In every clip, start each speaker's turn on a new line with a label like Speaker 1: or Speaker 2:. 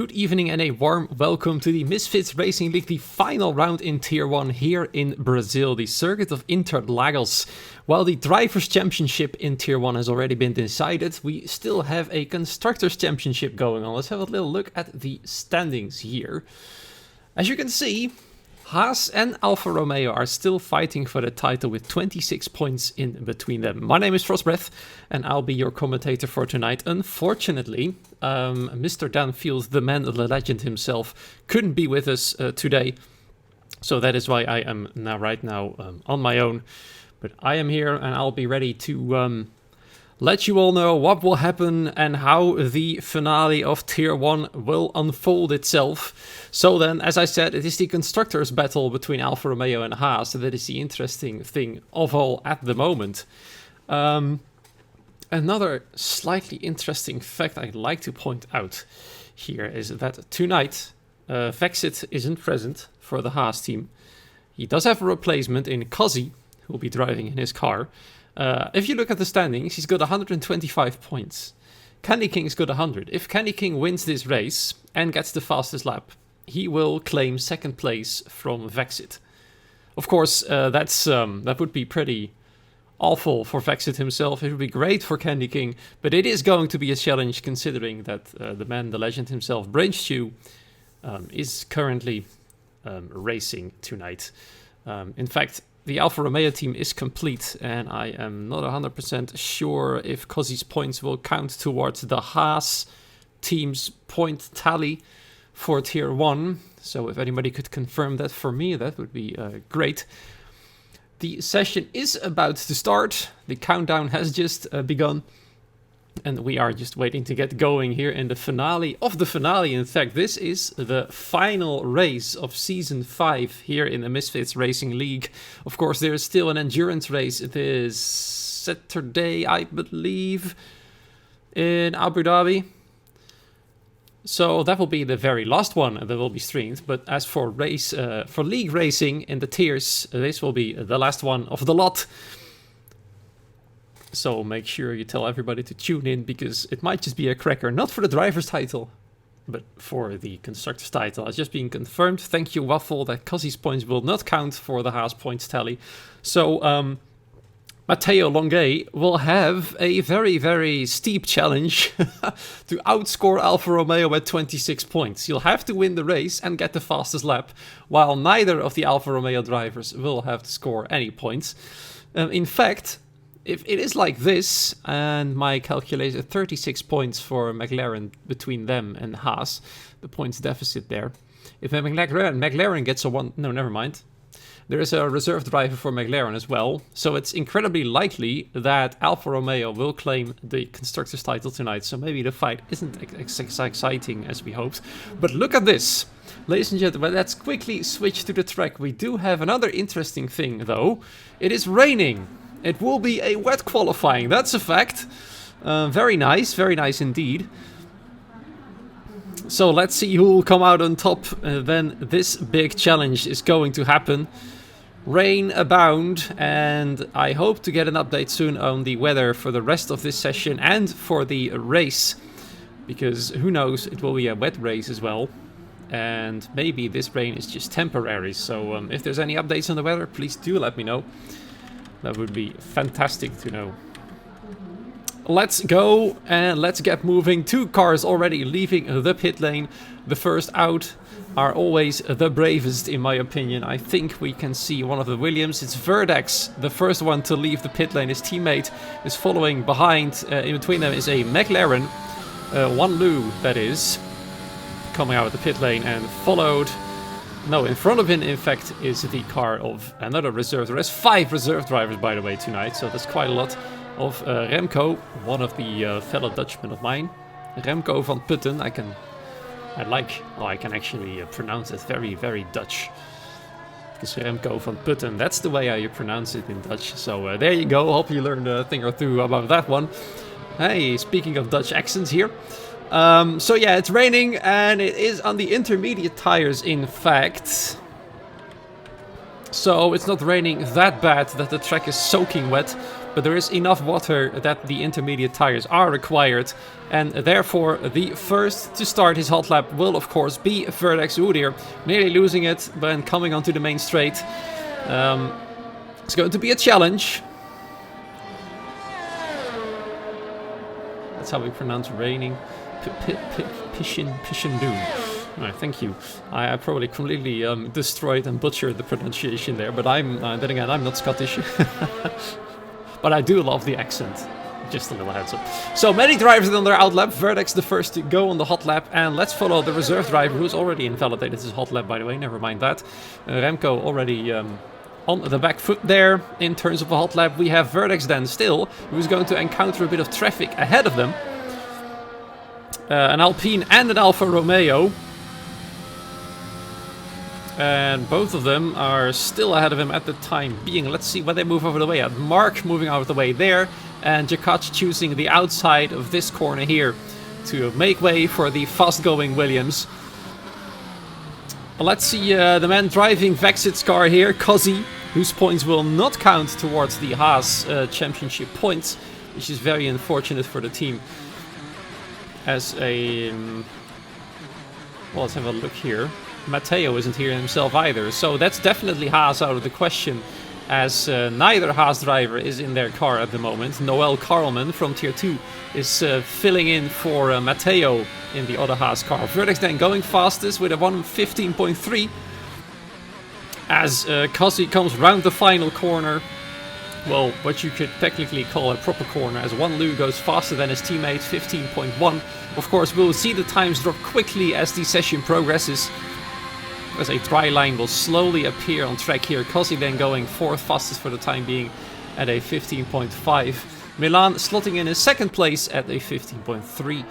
Speaker 1: Good evening and a warm welcome to the Misfits Racing League, the final round in Tier 1 here in Brazil, the circuit of Interlagos. While the Drivers' Championship in Tier 1 has already been decided, we still have a Constructors' Championship going on. Let's have a little look at the standings here. As you can see, Haas and Alfa Romeo are still fighting for the title with 26 points in between them. My name is Frostbreath and I'll be your commentator for tonight. Unfortunately, Mr. Dan Field, the man, the legend himself, couldn't be with us today. So that is why I am right now on my own. But I am here and I'll be ready to let you all know what will happen and how the finale of Tier 1 will unfold itself. So then, as I said, it is the constructors' battle between Alfa Romeo and Haas. So that is the interesting thing of all at the moment. Another slightly interesting fact I'd like to point out here is that tonight, Vexit isn't present for the Haas team. He does have a replacement in Kazi, who will be driving in his car. If you look at the standings, he's got 125 points. Candy King's got 100. If Candy King wins this race and gets the fastest lap, he will claim second place from Vexit. Of course, that would be pretty awful for Vexit himself. It would be great for Candy King, but it is going to be a challenge considering that the man, the legend himself, Brainstew, is currently racing tonight. In fact, the Alfa Romeo team is complete, and I am not 100% sure if Kazi's points will count towards the Haas team's point tally for Tier 1. So if anybody could confirm that for me, that would be great. The session is about to start. The countdown has just begun. And we are just waiting to get going here in the finale of the finale. In fact, this is the final race of Season 5 here in the Misfits Racing League. Of course, there is still an endurance race this Saturday, I believe, in Abu Dhabi. So that will be the very last one that will be streamed. But as for league racing in the tiers, this will be the last one of the lot. So make sure you tell everybody to tune in, because it might just be a cracker, not for the driver's title, but for the constructor's title. It's just being confirmed. Thank you, Waffle, that Kazi's points will not count for the Haas points tally. So Matteo Longuet will have a very, very steep challenge to outscore Alfa Romeo at 26 points. You'll have to win the race and get the fastest lap, while neither of the Alfa Romeo drivers will have to score any points. In fact, if it is like this, and my calculation 36 points for McLaren between them and Haas, the points deficit there. If McLaren gets a one, no, never mind. There is a reserve driver for McLaren as well, so it's incredibly likely that Alfa Romeo will claim the constructor's title tonight. So maybe the fight isn't as exciting as we hoped. But look at this, ladies and gentlemen. Let's quickly switch to the track. We do have another interesting thing, though. It is raining. It will be a wet qualifying, that's a fact. Very nice indeed. So let's see who will come out on top when this big challenge is going to happen. Rain abound, and I hope to get an update soon on the weather for the rest of this session and for the race. Because who knows, it will be a wet race as well. And maybe this rain is just temporary. So if there's any updates on the weather, please do let me know. That would be fantastic to know. Let's go and let's get moving. 2 cars already leaving the pit lane. The first out are always the bravest, in my opinion. I think we can see one of the Williams. It's Verdex, the first one to leave the pit lane. His teammate is following behind. In between them is a McLaren. Wanlu, that is, coming out of the pit lane and followed. No, in front of him, in fact, is the car of another reserve. There is 5 reserve drivers, by the way, tonight. So that's quite a lot of Remco, one of the fellow Dutchmen of mine. Remco van Putten. I can actually pronounce it very, very Dutch. Because Remco van Putten, that's the way I pronounce it in Dutch. So there you go. Hope you learned a thing or two about that one. Hey, speaking of Dutch accents here. So yeah, it's raining and it is on the intermediate tires, in fact. So it's not raining that bad that the track is soaking wet, but there is enough water that the intermediate tires are required, and therefore the first to start his hot lap will of course be Vertex Udir, nearly losing it when coming onto the main straight. It's going to be a challenge. That's how we pronounce raining. Pishindu. Alright, thank you. I probably completely destroyed and butchered the pronunciation there, but then again, I'm not Scottish. But I do love the accent. Just a little heads up. So many drivers on their out lap. Vertex the first to go on the hot lap, and let's follow the reserve driver who's already invalidated his hot lap, by the way, never mind that. Remco already on the back foot there in terms of a hot lap. We have Vertex then still, who's going to encounter a bit of traffic ahead of them. An Alpine and an Alfa Romeo. And both of them are still ahead of him at the time being. Let's see when they move over the way. Mark moving out of the way there, and Jacac choosing the outside of this corner here to make way for the fast-going Williams. Let's see the man driving Vexit's car here, Kozzy, whose points will not count towards the Haas championship points, which is very unfortunate for the team. As a... well, let's have a look here. Matteo isn't here himself either, so that's definitely Haas out of the question, as neither Haas driver is in their car at the moment. Noel Karlman from Tier 2 is filling in for Matteo in the other Haas car. Vertex then going fastest with a 1:15.3 as Kozzy comes round the final corner. Well, what you could technically call a proper corner, as Wan Lu goes faster than his teammate, 15.1. Of course, we'll see the times drop quickly as the session progresses, as a dry line will slowly appear on track here. Kozzy then going fourth fastest for the time being at a 15.5. Milan slotting in his second place at a 15.3.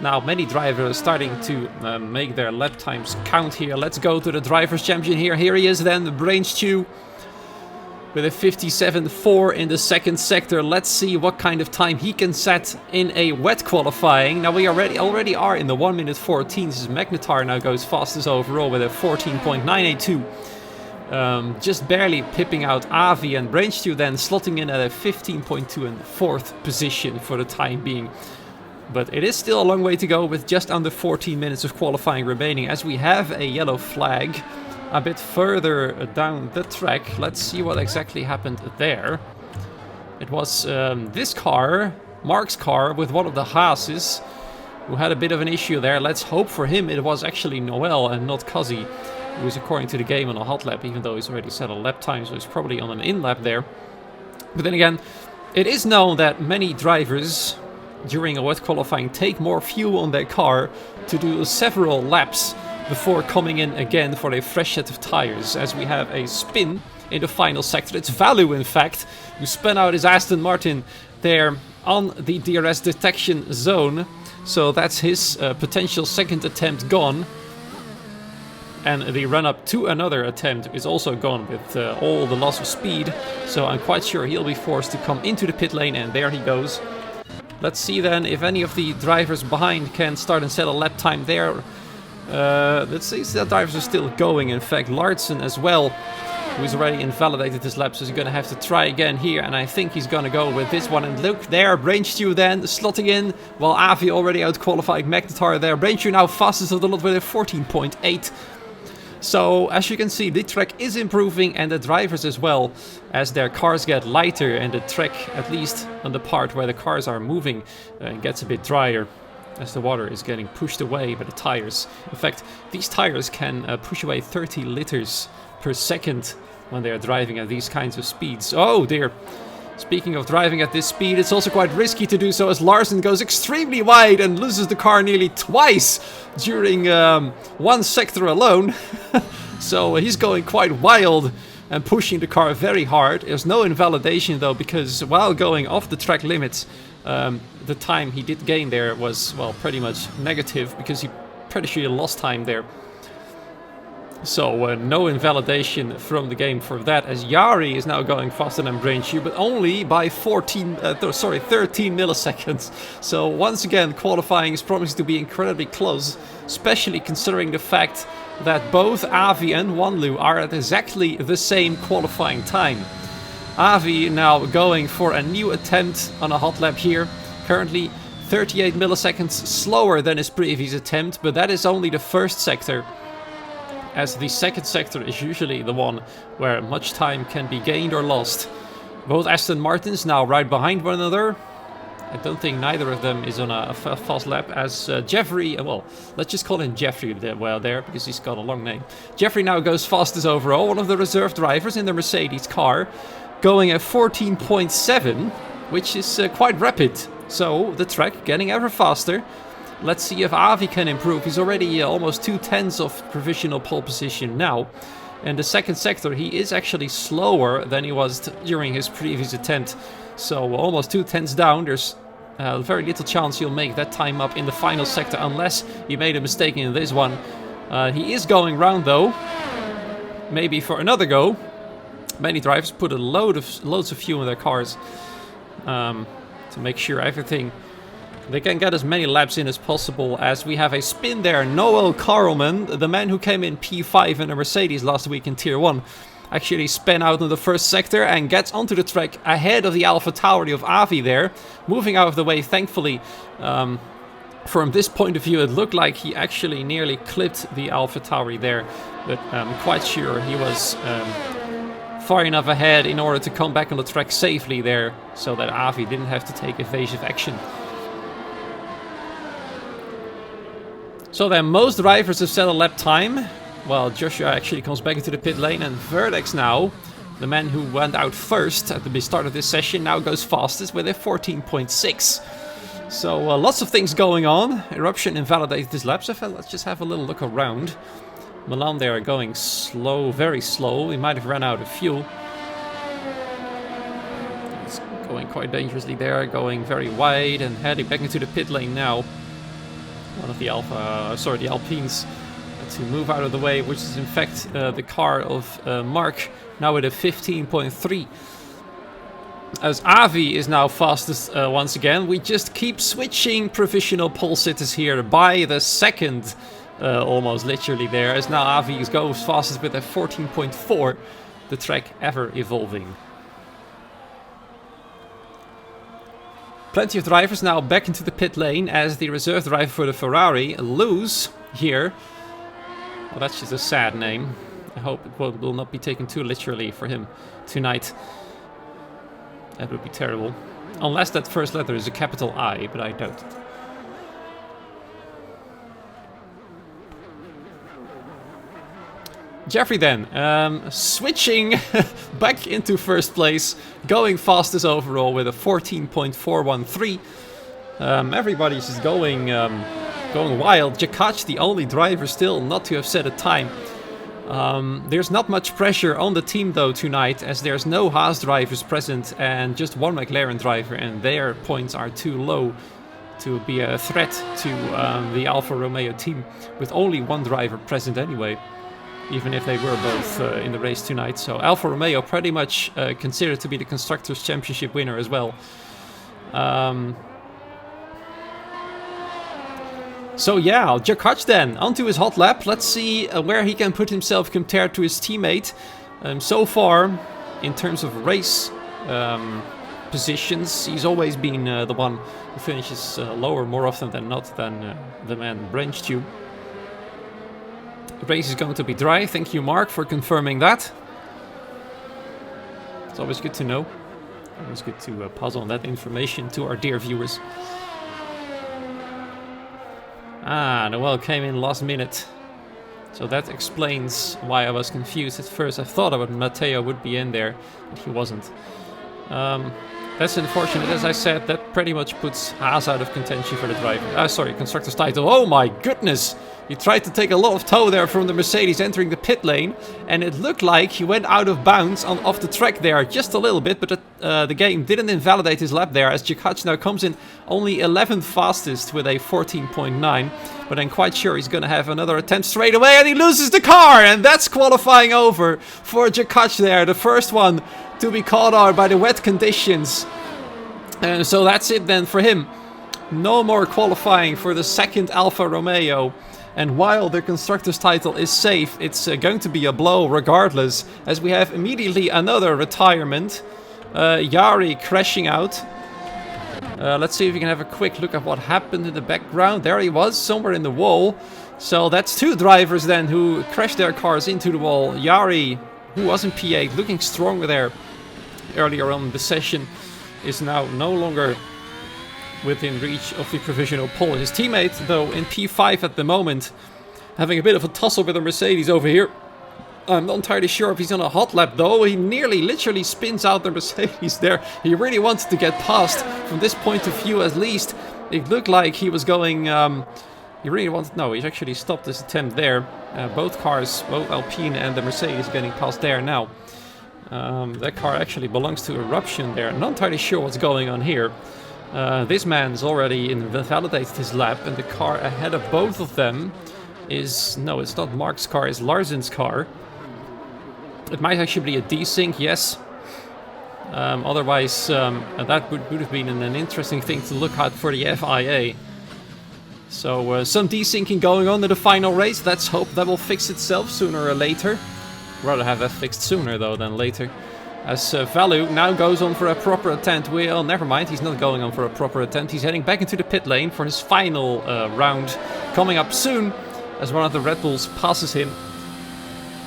Speaker 1: Now many drivers are starting to make their lap times count here. Let's go to the Drivers' Champion here. Here he is then, the Brain Stew, with a 57.4 in the second sector. Let's see what kind of time he can set in a wet qualifying. Now we already are in the 1:14. This is Magnetar now goes fastest overall with a 14.982. Just barely pipping out Avi, and Brainstew then slotting in at a 15.2 in the fourth position for the time being. But it is still a long way to go with just under 14 minutes of qualifying remaining, as we have a yellow flag a bit further down the track. Let's see what exactly happened there. It was this car, Mark's car, with one of the Haases, who had a bit of an issue there. Let's hope for him it was actually Noel and not Kozzy, who is according to the game on a hot lap, even though he's already set a lap time, so he's probably on an in lap there. But then again, it is known that many drivers during a wet qualifying take more fuel on their car to do several laps before coming in again for a fresh set of tires, as we have a spin in the final sector. It's Valu, in fact, who spun out his Aston Martin there on the DRS detection zone. So that's his potential second attempt gone. And the run-up to another attempt is also gone with all the loss of speed. So I'm quite sure he'll be forced to come into the pit lane, and there he goes. Let's see then if any of the drivers behind can start and set a lap time there. Let's see, the drivers are still going. In fact, Larsen as well, who's already invalidated his lap, so he's going to have to try again here, and I think he's going to go with this one. And look there, Brainstew then slotting in, while Avi already out-qualified Magnetar there. Brainstew now fastest of the lot with a 14.8. So, as you can see, the track is improving, and the drivers as well, as their cars get lighter, and the track, at least on the part where the cars are moving, gets a bit drier, as the water is getting pushed away by the tires. In fact, these tires can push away 30 liters per second when they are driving at these kinds of speeds. Oh dear. Speaking of driving at this speed, it's also quite risky to do so, as Larsen goes extremely wide and loses the car nearly twice during one sector alone. So he's going quite wild and pushing the car very hard. There's no invalidation though, because while going off the track limits, the time he did gain there was, well, pretty much negative, because he pretty sure lost time there. So no invalidation from the game for that, as Yari is now going faster than Brainchew, but only by 13 milliseconds. So once again, qualifying is promising to be incredibly close, especially considering the fact that both Avi and Wanlu are at exactly the same qualifying time. Avi now going for a new attempt on a hot lap here. Currently 38 milliseconds slower than his previous attempt, but that is only the first sector, as the second sector is usually the one where much time can be gained or lost. Both Aston Martins now right behind one another. I don't think neither of them is on a fast lap, as Jeffrey, well, let's just call him Jeffrey there, because he's got a long name. Jeffrey now goes fastest overall, one of the reserve drivers in the Mercedes car, going at 14.7, which is quite rapid. So the track getting ever faster. Let's see if Avi can improve. He's already almost 2/10 of provisional pole position now. In the second sector, he is actually slower than he was during his previous attempt. So almost 2/10 down. There's very little chance he'll make that time up in the final sector unless he made a mistake in this one. He is going round though. Maybe for another go. Many drivers put loads of fuel in their cars to make sure they can get as many laps in as possible, as we have a spin there. Noel Karlman, the man who came in P5 in a Mercedes last week in Tier 1, actually spun out in the first sector and gets onto the track ahead of the AlphaTauri of Avi there, moving out of the way thankfully. From this point of view, it looked like he actually nearly clipped the AlphaTauri there, but I'm quite sure he was far enough ahead in order to come back on the track safely there, so that Avi didn't have to take evasive action. So then most drivers have set a lap time. Well, Joshua actually comes back into the pit lane, and Verdex now, the man who went out first at the start of this session, now goes fastest with a 14.6. So lots of things going on. Eruption invalidated his lap, so let's just have a little look around. Milan there going slow, very slow. He might have run out of fuel. It's going quite dangerously there, going very wide and heading back into the pit lane now. One of the Alpines to move out of the way, which is in fact the car of Mark, now with a 15.3. As Avi is now fastest once again, we just keep switching provisional pole sitters here by the second, almost literally there, as now Avi goes fastest with a 14.4, the track ever evolving. Plenty of drivers now back into the pit lane, as the reserve driver for the Ferrari, Luz, here. Well, that's just a sad name. I hope it will not be taken too literally for him tonight. That would be terrible. Unless that first letter is a capital I, but I doubt it. Jeffrey then, switching back into first place, going fastest overall with a 14.413. Everybody's just going wild. Jakac, the only driver still not to have set a time. There's not much pressure on the team though tonight, as there's no Haas drivers present and just one McLaren driver, and their points are too low to be a threat to the Alfa Romeo team, with only one driver present anyway, even if they were both in the race tonight. So Alfa Romeo pretty much considered to be the Constructors' Championship winner as well. So yeah, Jakac then, onto his hot lap. Let's see where he can put himself compared to his teammate. So far, in terms of race positions, he's always been the one who finishes lower more often than not than the man Brenchtube. The race is going to be dry. Thank you, Mark, for confirming that. It's always good to know. Always good to pass on that information to our dear viewers. Noel came in last minute. So that explains why I was confused at first. I thought Matteo would be in there, but he wasn't. That's unfortunate. As I said, that pretty much puts Haas out of contention for the driver. Constructor's title. Oh my goodness! He tried to take a lot of tow there from the Mercedes entering the pit lane, and it looked like he went out of bounds off the track there just a little bit, but the game didn't invalidate his lap there, as Jakac now comes in only 11th fastest with a 14.9, but I'm quite sure he's going to have another attempt straight away, and he loses the car, and that's qualifying over for Jakac there, the first one to be caught out by the wet conditions. And so that's it then for him. No more qualifying for the second Alfa Romeo. And while the Constructors title is safe, it's going to be a blow regardless, as we have immediately another retirement. Yari crashing out. Let's see if we can have a quick look at what happened in the background. There he was, somewhere in the wall. So that's two drivers then who crashed their cars into the wall. Yari, who was in P8, looking stronger there earlier on in the session, is now no longer within reach of the provisional pole. His teammate, though, in P5 at the moment, having a bit of a tussle with the Mercedes over here. I'm not entirely sure if he's on a hot lap, though. He nearly literally spins out the Mercedes there. He really wanted to get past from this point of view, at least. It looked like he was going... he really wanted... No, he's actually stopped his attempt there. Both cars, both Alpine and the Mercedes, getting past there now. That car actually belongs to Eruption there. Not entirely sure what's going on here. This man's already invalidated his lap, and the car ahead of both of them is... No, it's not Mark's car, it's Larsen's car. It might actually be a desync, yes. Otherwise, that would have been an interesting thing to look at for the FIA. So, some desyncing going on in the final race. Let's hope that will fix itself sooner or later. Rather have that fixed sooner, though, than later. As Valu now goes on for a proper attempt. Well, never mind, he's not going on for a proper attempt. He's heading back into the pit lane for his final round. Coming up soon, as one of the Red Bulls passes him.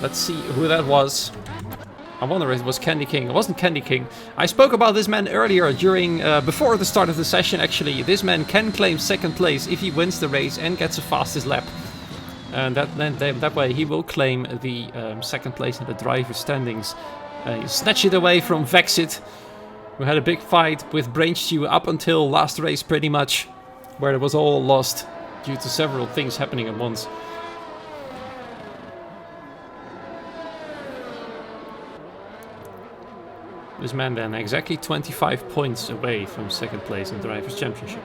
Speaker 1: Let's see who that was. I wonder if it was Candy King. It wasn't Candy King. I spoke about this man earlier during, before the start of the session actually. This man can claim second place if he wins the race and gets the fastest lap. And that way he will claim the second place in the driver's standings. He snatched it away from Vexit, who had a big fight with Brainstew up until last race pretty much, where it was all lost due to several things happening at once. This man then exactly 25 points away from second place in the Drivers' Championship.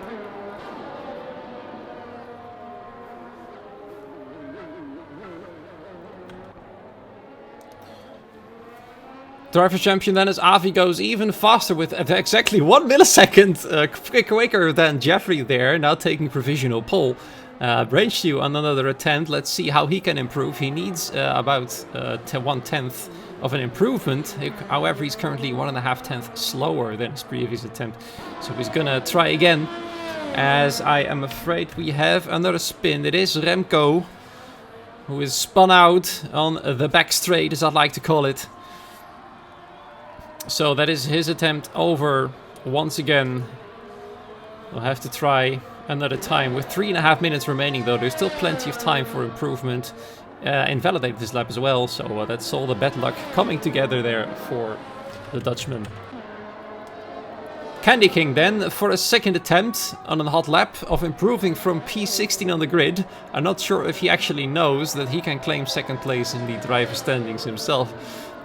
Speaker 1: Driver Champion then as Avi goes even faster with exactly 1 millisecond quicker than Jeffrey there, now taking provisional pole. Brainstew on another attempt. Let's see how he can improve. He needs about 1/10 of an improvement. However, he's currently 1.5 tenths slower than his previous attempt. So he's gonna try again, as I am afraid we have another spin. It is Remco, who is spun out on the back straight, as I'd like to call it. So that is his attempt over once again. We'll have to try another time. With 3.5 minutes remaining, though, there's still plenty of time for improvement. Invalidate this lap as well, so that's all the bad luck coming together there for the Dutchman. Candy King then for a second attempt on a hot lap of improving from P16 on the grid. I'm not sure if he actually knows that he can claim second place in the driver standings himself.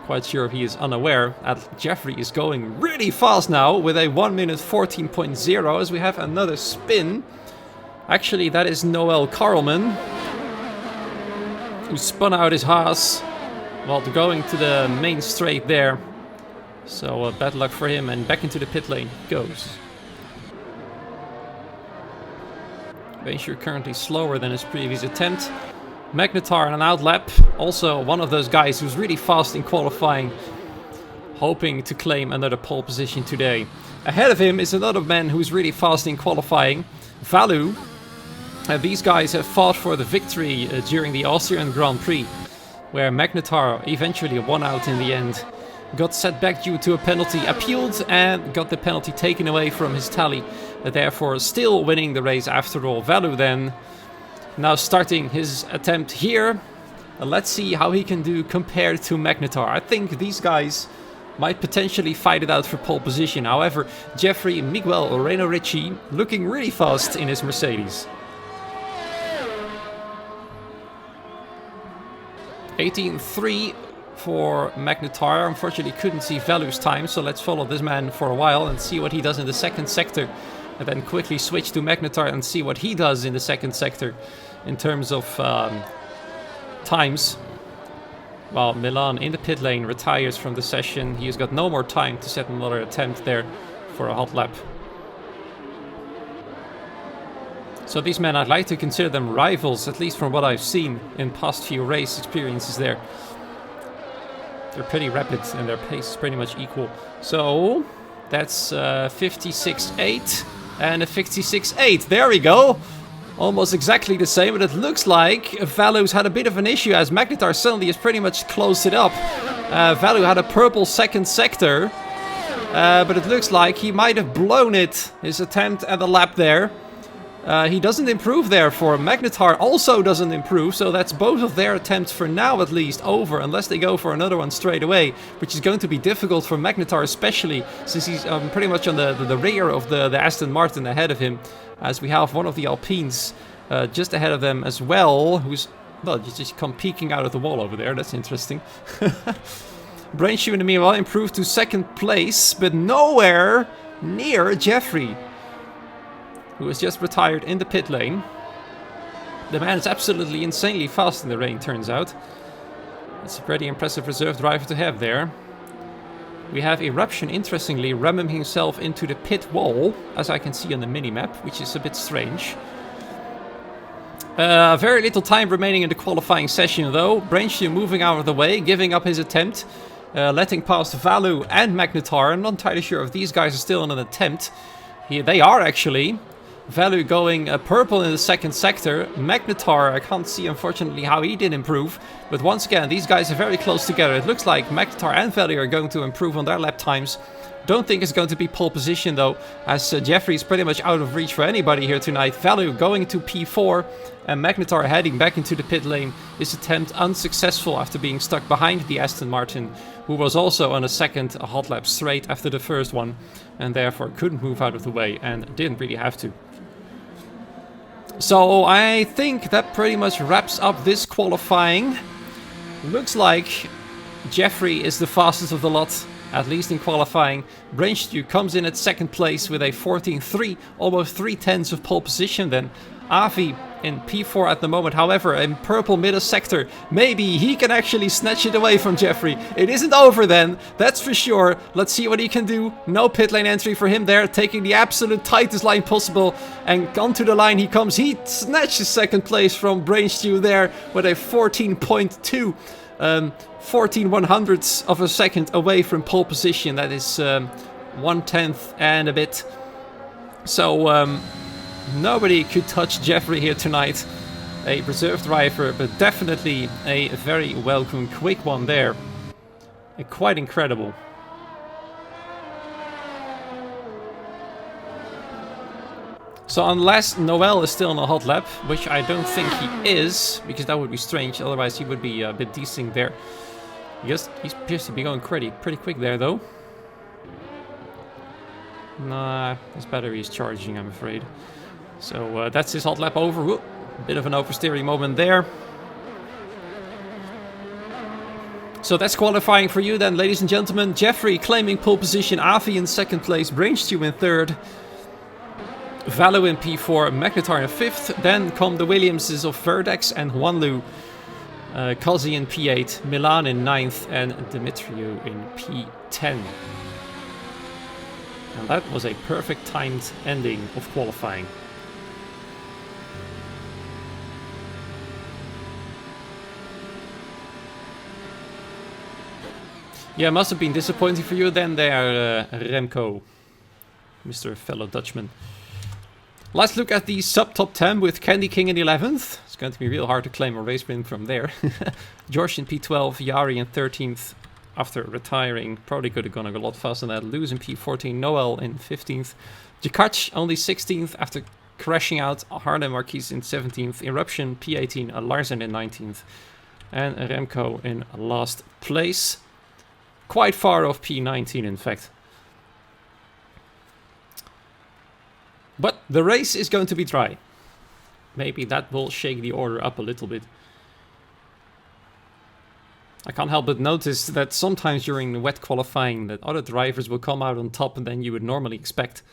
Speaker 1: Quite sure he is unaware. Jeffrey is going really fast now with a 1 minute 14.0 as we have another spin. Actually, that is Noel Karlman, who spun out his Haas while going to the main straight there. So bad luck for him, and back into the pit lane goes. Bayshire currently slower than his previous attempt. Magnetar on an outlap, also one of those guys who's really fast in qualifying, hoping to claim another pole position today. Ahead of him is another man who's really fast in qualifying, Valu. These guys have fought for the victory during the Austrian Grand Prix, where Magnetar eventually won out in the end. Got set back due to a penalty, appealed and got the penalty taken away from his tally, therefore still winning the race after all. Valu then now starting his attempt here. Let's see how he can do compared to Magnetar. I think these guys might potentially fight it out for pole position. However, Jeffrey Miguel Reno Ricci looking really fast in his Mercedes. 18.3 for Magnetar. Unfortunately couldn't see Valu's time, so let's follow this man for a while and see what he does in the second sector. And then quickly switch to Magnetar and see what he does in the second sector in terms of times. While Milan in the pit lane retires from the session. He has got no more time to set another attempt there for a hot lap. So these men, I'd like to consider them rivals, at least from what I've seen in past few race experiences there. They're pretty rapid and their pace is pretty much equal. So that's 56.8 and a 56.8. There we go. Almost exactly the same, but it looks like Valu's had a bit of an issue as Magnetar suddenly has pretty much closed it up. Valu had a purple second sector, but it looks like he might have blown it, his attempt at the lap there. He doesn't improve there for Magnetar, also doesn't improve, so that's both of their attempts for now at least over, unless they go for another one straight away, which is going to be difficult for Magnetar, especially since he's pretty much on the rear of the Aston Martin ahead of him, as we have one of the Alpines just ahead of them as well, who's, well, just come peeking out of the wall over there. That's interesting. Brainshoe in the meanwhile improved to second place, but nowhere near Jeffrey, who has just retired in the pit lane. The man is absolutely insanely fast in the rain, turns out. It's a pretty impressive reserve driver to have there. We have Eruption, interestingly, ramming himself into the pit wall, as I can see on the mini-map, which is a bit strange. Very little time remaining in the qualifying session, though. Brainshoe moving out of the way, giving up his attempt, letting past Valu and Magnetar. I'm not entirely sure if these guys are still on an attempt. Here they are, actually. Valu going purple in the second sector. Magnetar, I can't see unfortunately how he did improve. But once again, these guys are very close together. It looks like Magnetar and Valu are going to improve on their lap times. Don't think it's going to be pole position though, as Jeffrey is pretty much out of reach for anybody here tonight. Valu going to P4 and Magnetar heading back into the pit lane. His attempt unsuccessful after being stuck behind the Aston Martin, who was also on a second hot lap straight after the first one, and therefore couldn't move out of the way and didn't really have to. So I think that pretty much wraps up this qualifying. Looks like Jeffrey is the fastest of the lot, at least in qualifying. Brainshoe comes in at second place with a 14.3, almost 3/10 of pole position then. Avi in P4 at the moment, however, in purple middle sector. Maybe he can actually snatch it away from Jeffrey. It isn't over then, that's for sure. Let's see what he can do. No pit lane entry for him there, taking the absolute tightest line possible. And onto the line he comes. He snatches second place from Brainshoe there with a 14.2. 14/100ths of a second away from pole position. That is 1/10 and a bit. So nobody could touch Jeffrey here tonight. A reserve driver, but definitely a very welcome quick one there. Quite incredible. So unless Noel is still on a hot lap, which I don't think he is, because that would be strange, otherwise he would be a bit desync there. Yes, he appears to be going pretty quick there though. Nah, his battery is charging, I'm afraid. So that's his hot lap over. Whoop, bit of an oversteering moment there. So that's qualifying for you then, ladies and gentlemen. Jeffrey claiming pole position, Avi in second place, Brainshoe in third, Valu in P4, Magnetar in fifth. Then come the Williamses of Verdex and Huanlu. Kazi in P8, Milan in 9th, and Demetriou in P10. And that was a perfect timed ending of qualifying. Yeah, must have been disappointing for you then there, Remco, Mr. Fellow Dutchman. Let's look at the sub-top 10 with Candy King in 11th. It's going to be real hard to claim a race win from there. George in P12, Yari in 13th after retiring. Probably could have gone a lot faster than that. Luz in P14, Noel in 15th. Jakach only 16th after crashing out. Harlem Marquis in 17th. Eruption P18, Larsen in 19th. And Remco in last place. Quite far off P19 in fact. But the race is going to be dry. Maybe that will shake the order up a little bit. I can't help but notice that sometimes during the wet qualifying that other drivers will come out on top than you would normally expect.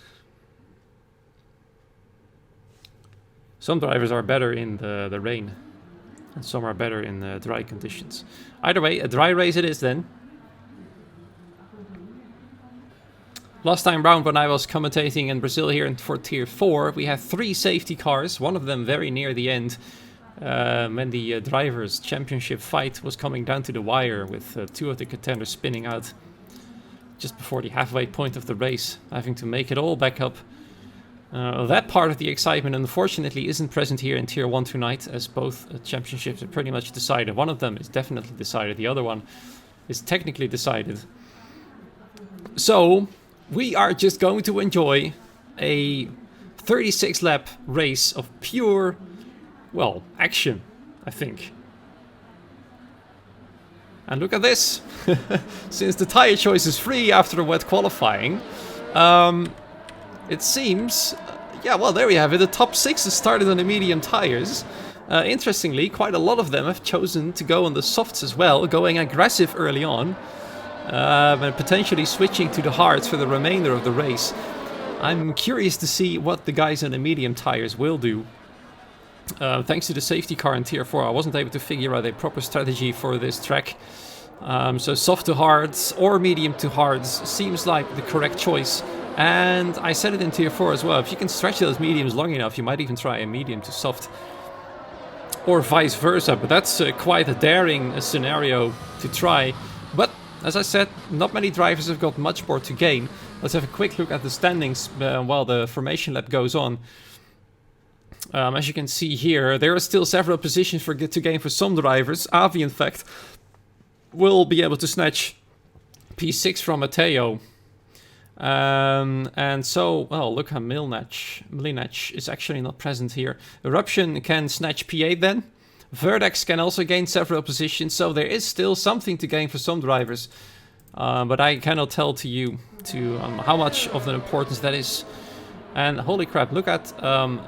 Speaker 1: Some drivers are better in the rain. And some are better in the dry conditions. Either way, a dry race it is then. Last time round when I was commentating in Brazil here for Tier 4, we had 3 safety cars, one of them very near the end, when the drivers' championship fight was coming down to the wire with 2 of the contenders spinning out just before the halfway point of the race, having to make it all back up. That part of the excitement unfortunately isn't present here in Tier 1 tonight, as both championships are pretty much decided. One of them is definitely decided, the other one is technically decided. So we are just going to enjoy a 36 lap race of pure, well, action, I think. And look at this. Since the tire choice is free after a wet qualifying, it seems, yeah, well, there we have it. The top 6 has started on the medium tires. Interestingly, quite a lot of them have chosen to go on the softs as well, going aggressive early on, and potentially switching to the hards for the remainder of the race. I'm curious to see what the guys on the medium tires will do. Thanks to the safety car in Tier 4, I wasn't able to figure out a proper strategy for this track. So soft to hards or medium to hards seems like the correct choice. And I said it in Tier 4 as well, if you can stretch those mediums long enough, you might even try a medium to soft. Or vice versa, but that's quite a daring scenario to try. But, as I said, not many drivers have got much more to gain. Let's have a quick look at the standings while the formation lap goes on. As you can see here, there are still several positions to gain for some drivers. Avi, in fact, will be able to snatch P6 from Matteo. And so, well, look how Mlinec is actually not present here. Eruption can snatch P8 then. Verdex can also gain several positions, so there is still something to gain for some drivers. But I cannot tell to you how much of an importance that is. And holy crap, look at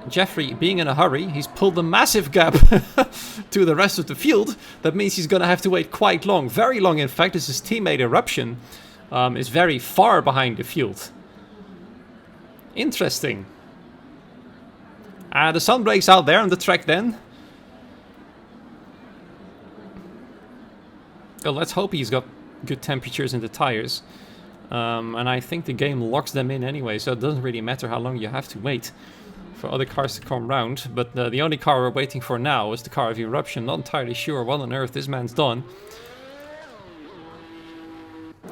Speaker 1: Jeffrey being in a hurry. He's pulled a massive gap to the rest of the field. That means he's going to have to wait quite long. Very long, in fact, as his teammate Eruption is very far behind the field. Interesting. The sun breaks out there on the track then. Well, let's hope he's got good temperatures in the tires. And I think the game locks them in anyway, so it doesn't really matter how long you have to wait for other cars to come round. But the only car we're waiting for now is the car of Eruption. Not entirely sure what on earth this man's done.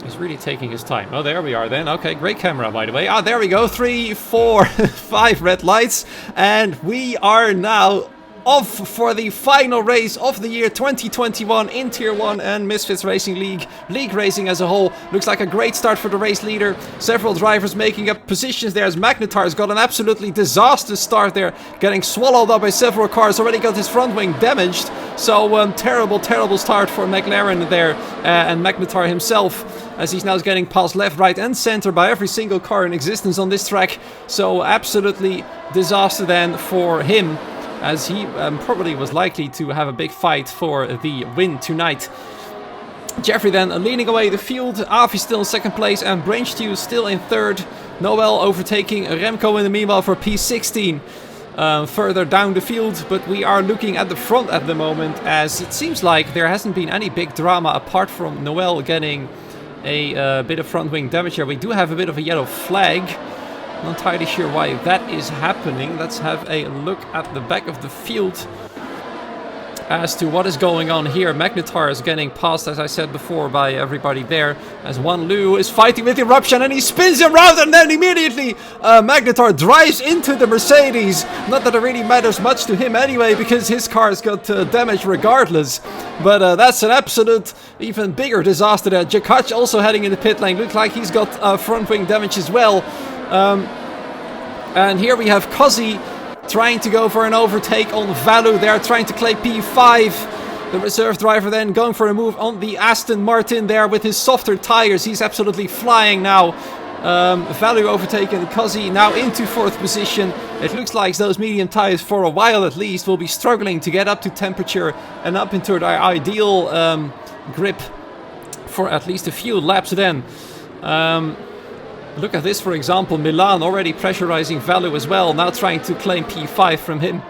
Speaker 1: He's really taking his time. Oh, there we are then. Okay, great camera, by the way. Ah, there we go. 3, 4, 5 red lights. And we are now off for the final race of the year 2021 in Tier 1 and Misfits Racing League racing as a whole. Looks like a great start for the race leader. Several drivers making up positions there as Magnetar's got an absolutely disastrous start there, getting swallowed up by several cars, already got his front wing damaged. So terrible start for McLaren there, and Magnetar himself, as he's now getting passed left, right and center by every single car in existence on this track. So absolutely disaster then for him, as he probably was likely to have a big fight for the win tonight. Jeffrey then leading away the field. Avi still in second place and Brainstew still in third. Noel overtaking Remco in the meanwhile for P16 further down the field. But we are looking at the front at the moment, as it seems like there hasn't been any big drama apart from Noel getting a bit of front wing damage here. We do have a bit of a yellow flag. Not entirely sure why that is happening. Let's have a look at the back of the field as to what is going on here. Magnetar is getting passed, as I said before, by everybody there, as Wanlu is fighting with Eruption and he spins him around, and then immediately Magnetar drives into the Mercedes. Not that it really matters much to him anyway, because his car's got damage regardless. But that's an absolute even bigger disaster there. Jakach also heading in the pit lane. Looks like he's got front wing damage as well. And here we have Kazi trying to go for an overtake on Valu. They are trying to claim P5. The reserve driver then going for a move on the Aston Martin there with his softer tires. He's absolutely flying now. Valu overtaking Kazi now into fourth position. It looks like those medium tires, for a while at least, will be struggling to get up to temperature and up into their ideal grip for at least a few laps then. Look at this, for example, Milan already pressurizing Valu as well, now trying to claim P5 from him.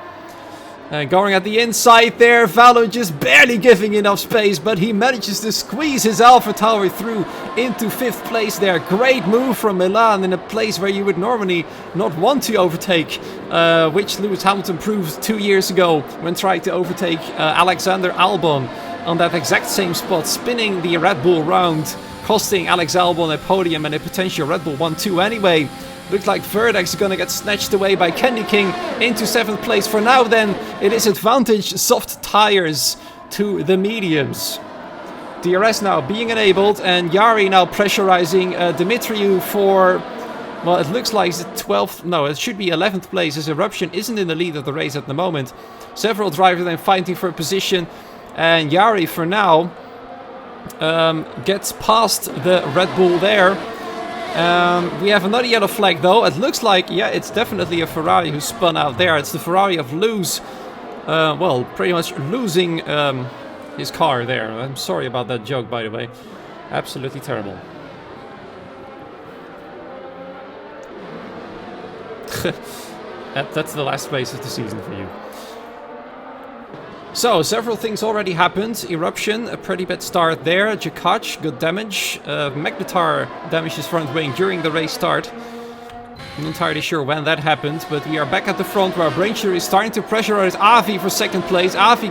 Speaker 1: Going at the inside there, Valo just barely giving enough space, but he manages to squeeze his Alpha Tower through into 5th place there. Great move from Milan in a place where you would normally not want to overtake, which Lewis Hamilton proved 2 years ago when trying to overtake Alexander Albon on that exact same spot, spinning the Red Bull round, costing Alex Albon a podium and a potential Red Bull 1-2 anyway. Looks like Verdex is going to get snatched away by Candy King into 7th place. For now then, it is advantage soft tires to the mediums. DRS now being enabled, and Yari now pressurizing Dimitriou for, well, it looks like it's 12th, no, it should be 11th place, as Eruption isn't in the lead of the race at the moment. Several drivers then fighting for position, and Yari for now gets past the Red Bull there. We have another yellow flag though. It looks like, yeah, it's definitely a Ferrari who spun out there. It's the Ferrari of Lewis, well, pretty much losing his car there. I'm sorry about that joke, by the way. Absolutely terrible. That's the last race of the season for you. So, several things already happened. Eruption, a pretty bad start there. Jakach, good damage. Magnetar damaged his front wing during the race start. I'm not entirely sure when that happened, but we are back at the front where Brainshire is starting to pressurize Avi for 2nd place. Avi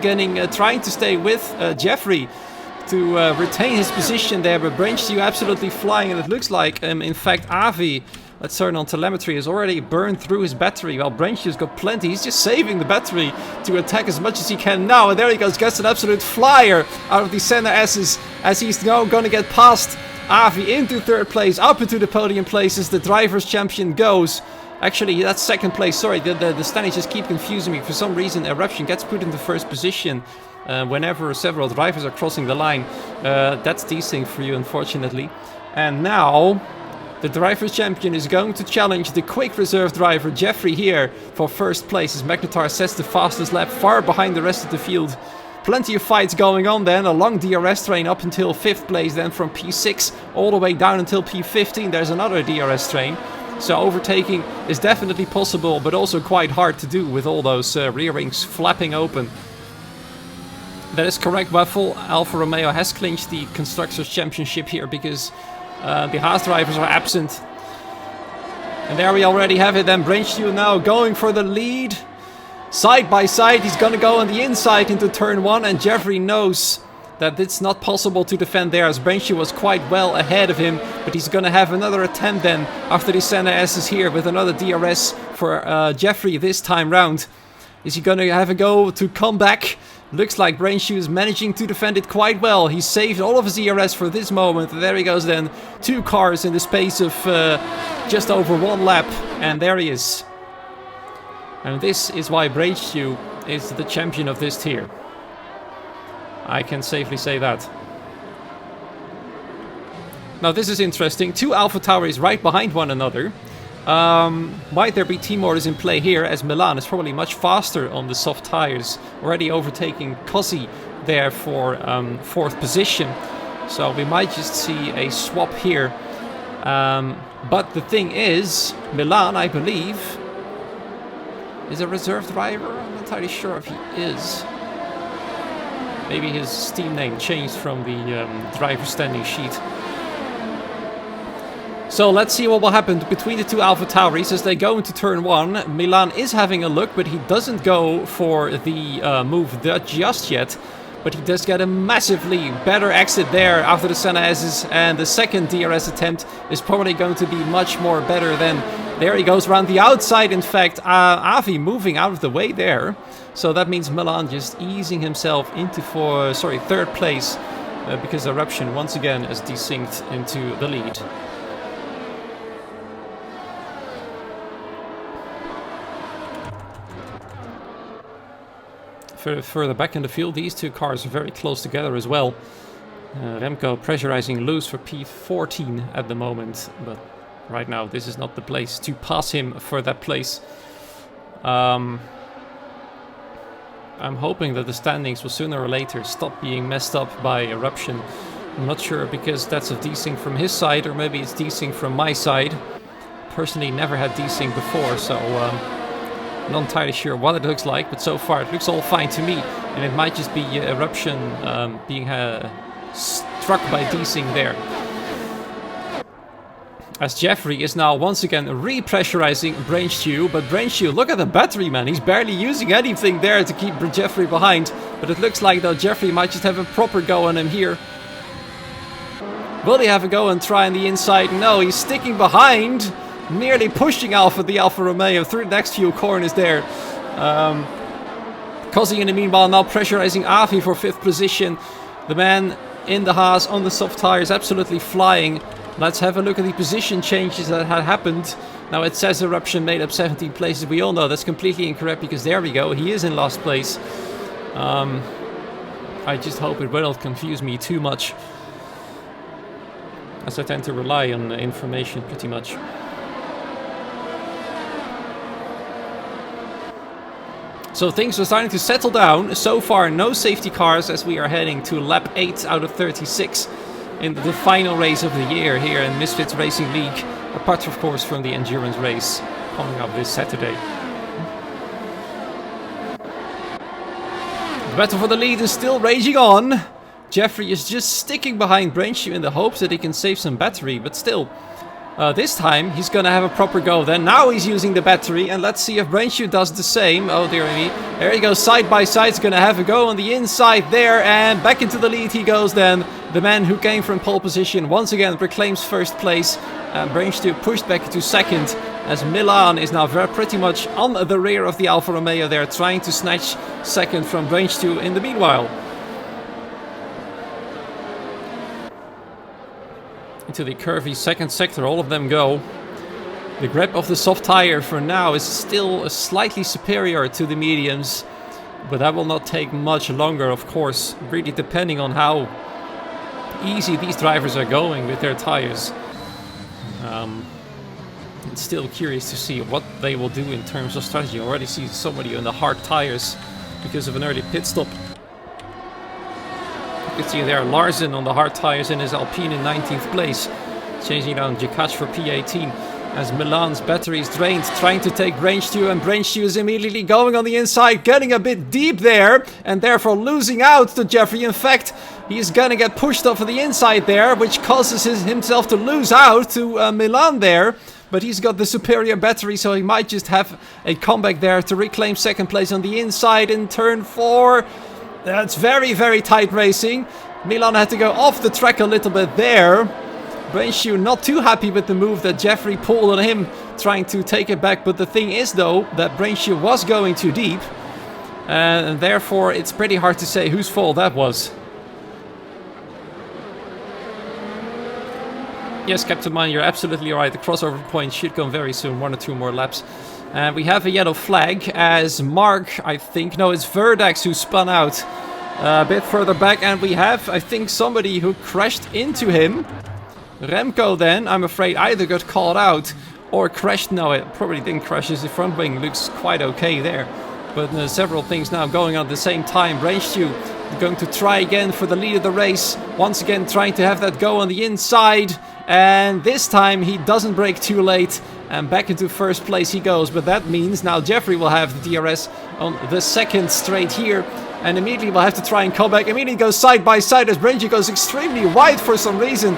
Speaker 1: trying to stay with Jeffrey to retain his position there, but Brainshire absolutely flying, and it looks like, in fact, Avi, let's turn on telemetry, has already burned through his battery, while Brainshie's got plenty. He's just saving the battery to attack as much as he can now, and there he goes, gets an absolute flyer out of the center S's, as he's now gonna get past Avi into 3rd place, up into the podium places. The Drivers' Champion goes. Actually, that's 2nd place, sorry, the standings just keep confusing me. For some reason, Eruption gets put into 1st position whenever several drivers are crossing the line. That's desync for you, unfortunately. And now the Drivers' Champion is going to challenge the quick reserve driver Jeffrey here for 1st place, as Magnetar sets the fastest lap far behind the rest of the field. Plenty of fights going on then, a long DRS train up until 5th place, then from P6 all the way down until P15 there's another DRS train. So overtaking is definitely possible, but also quite hard to do with all those rear wings flapping open. That is correct, Waffle. Alfa Romeo has clinched the Constructors' Championship here because the Haas drivers are absent. And there we already have it then. Brainshiew now going for the lead. Side by side, he's gonna go on the inside into turn 1, and Jeffrey knows that it's not possible to defend there, as Brainshiew was quite well ahead of him, but he's gonna have another attempt then after the center S is here with another DRS for Jeffrey this time round. Is he gonna have a go to come back? Looks like Brainshiew is managing to defend it quite well. He saved all of his ERS for this moment. There he goes then. 2 cars in the space of just over 1 lap. And there he is. And this is why Brainshiew is the champion of this tier. I can safely say that. Now this is interesting. 2 Alpha Towers right behind one another. Might there be team orders in play here, as Milan is probably much faster on the soft tires, already overtaking Cossi there for 4th position. So we might just see a swap here. But the thing is, Milan, I believe, is a reserve driver. I'm not entirely sure if he is. Maybe his team name changed from the driver standing sheet. So let's see what will happen between the 2 Alpha Tauris as they go into turn 1. Milan is having a look, but he doesn't go for the move just yet. But he does get a massively better exit there after the center S's, and the second DRS attempt is probably going to be much more better than... There he goes around the outside, in fact. Avi moving out of the way there. So that means Milan just easing himself into 3rd place because Eruption once again is desynced into the lead. Further back in the field, these 2 cars are very close together as well. Remco pressurizing Lewis for P14 at the moment, but right now this is not the place to pass him for that place. I'm hoping that the standings will sooner or later stop being messed up by Eruption. I'm not sure, because that's a desync from his side, or maybe it's desync from my side. Personally never had desync before, so Not entirely sure what it looks like, but so far it looks all fine to me. And it might just be eruption being struck by desing there. As Jeffrey is now once again repressurizing Brainstew, but Brainstew, look at the battery, man. He's barely using anything there to keep Jeffrey behind. But it looks like, though, Jeffrey might just have a proper go on him here. Will he have a go and try on the inside? No, he's sticking behind, nearly pushing the Alfa Romeo through the next few corners there. Cozzy in the meanwhile now pressurizing Avi for 5th position. The man in the Haas on the soft tires absolutely flying. Let's have a look at the position changes that had happened. Now it says eruption made up 17 places. We all know that's completely incorrect because there we go. He is in last place. I just hope it will not confuse me too much, as I tend to rely on information pretty much. So things are starting to settle down. So far, no safety cars as we are heading to lap 8 out of 36 in the final race of the year here in Misfits Racing League. Apart, of course, from the endurance race coming up this Saturday. The battle for the lead is still raging on. Jeffrey is just sticking behind Brainstew in the hopes that he can save some battery, but still. This time he's gonna have a proper go then. Now he's using the battery, and let's see if Brainstew does the same. Oh dear me. There he goes, side by side. He's gonna have a go on the inside there, and back into the lead he goes then. The man who came from pole position once again reclaims 1st place. Brainstew pushed back to 2nd, as Milan is now pretty much on the rear of the Alfa Romeo there, trying to snatch 2nd from Brainstew in the meanwhile. Into the curvy 2nd sector, all of them go. The grip of the soft tire for now is still slightly superior to the mediums, but that will not take much longer, of course, really depending on how easy these drivers are going with their tires. It's still curious to see what they will do in terms of strategy. I already see somebody on the hard tires because of an early pit stop. You can see there Larsen on the hard tires in his Alpine in 19th place. Changing down Jakac for P18 as Milan's battery is drained, trying to take Brainstew, and Brainstew is immediately going on the inside, getting a bit deep there, and therefore losing out to Jeffrey. In fact, he's gonna get pushed off of the inside there, which causes himself to lose out to Milan there. But he's got the superior battery, so he might just have a comeback there to reclaim 2nd place on the inside in turn 4. That's very, very tight racing. Milan had to go off the track a little bit there. Brainstew not too happy with the move that Jeffrey pulled on him, trying to take it back. But the thing is, though, that Brainstew was going too deep. And therefore, it's pretty hard to say whose fault that was. Yes, Captain Mine, you're absolutely right. The crossover point should come very soon, 1 or 2 more laps. And we have a yellow flag as Mark, I think, no, it's Verdax who spun out a bit further back. And we have, I think, somebody who crashed into him. Remco then, I'm afraid, either got caught out or crashed. No, it probably didn't crash, as the front wing looks quite okay there. But several things now going on at the same time. Brainstew going to try again for the lead of the race. Once again trying to have that go on the inside. And this time he doesn't brake too late. And back into 1st place he goes. But that means now Jeffrey will have the DRS on the 2nd straight here. And immediately will have to try and come back. Immediately goes side by side as Brainstew goes extremely wide for some reason.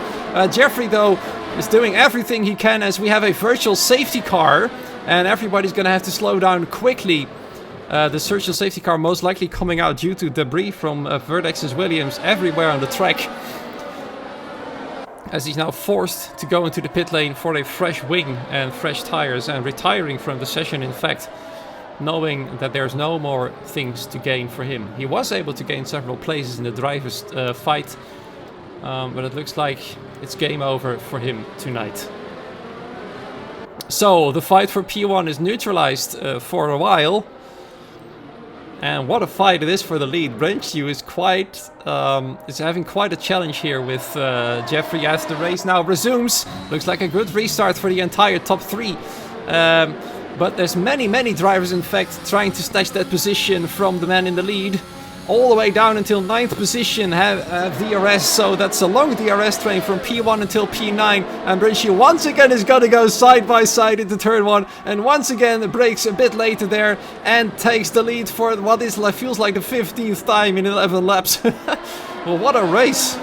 Speaker 1: Jeffrey, though, is doing everything he can as we have a virtual safety car. And everybody's going to have to slow down quickly. The virtual safety car most likely coming out due to debris from Verdax's Williams everywhere on the track. As he's now forced to go into the pit lane for a fresh wing and fresh tires, and retiring from the session, in fact, knowing that there's no more things to gain for him. He was able to gain several places in the drivers' fight, but it looks like it's game over for him tonight. So the fight for P1 is neutralized for a while. And what a fight it is for the lead. Brainstew is having quite a challenge here with Jeffrey as the race now resumes. Looks like a good restart for the entire top 3. But there's many drivers, in fact, trying to snatch that position from the man in the lead. all the way down until 9th position have DRS, so that's a long DRS train from P1 until P9, and Brinchu once again is going to go side by side into turn 1, and once again brakes a bit later there and takes the lead for what feels like the 15th time in 11 laps. Well, what a race.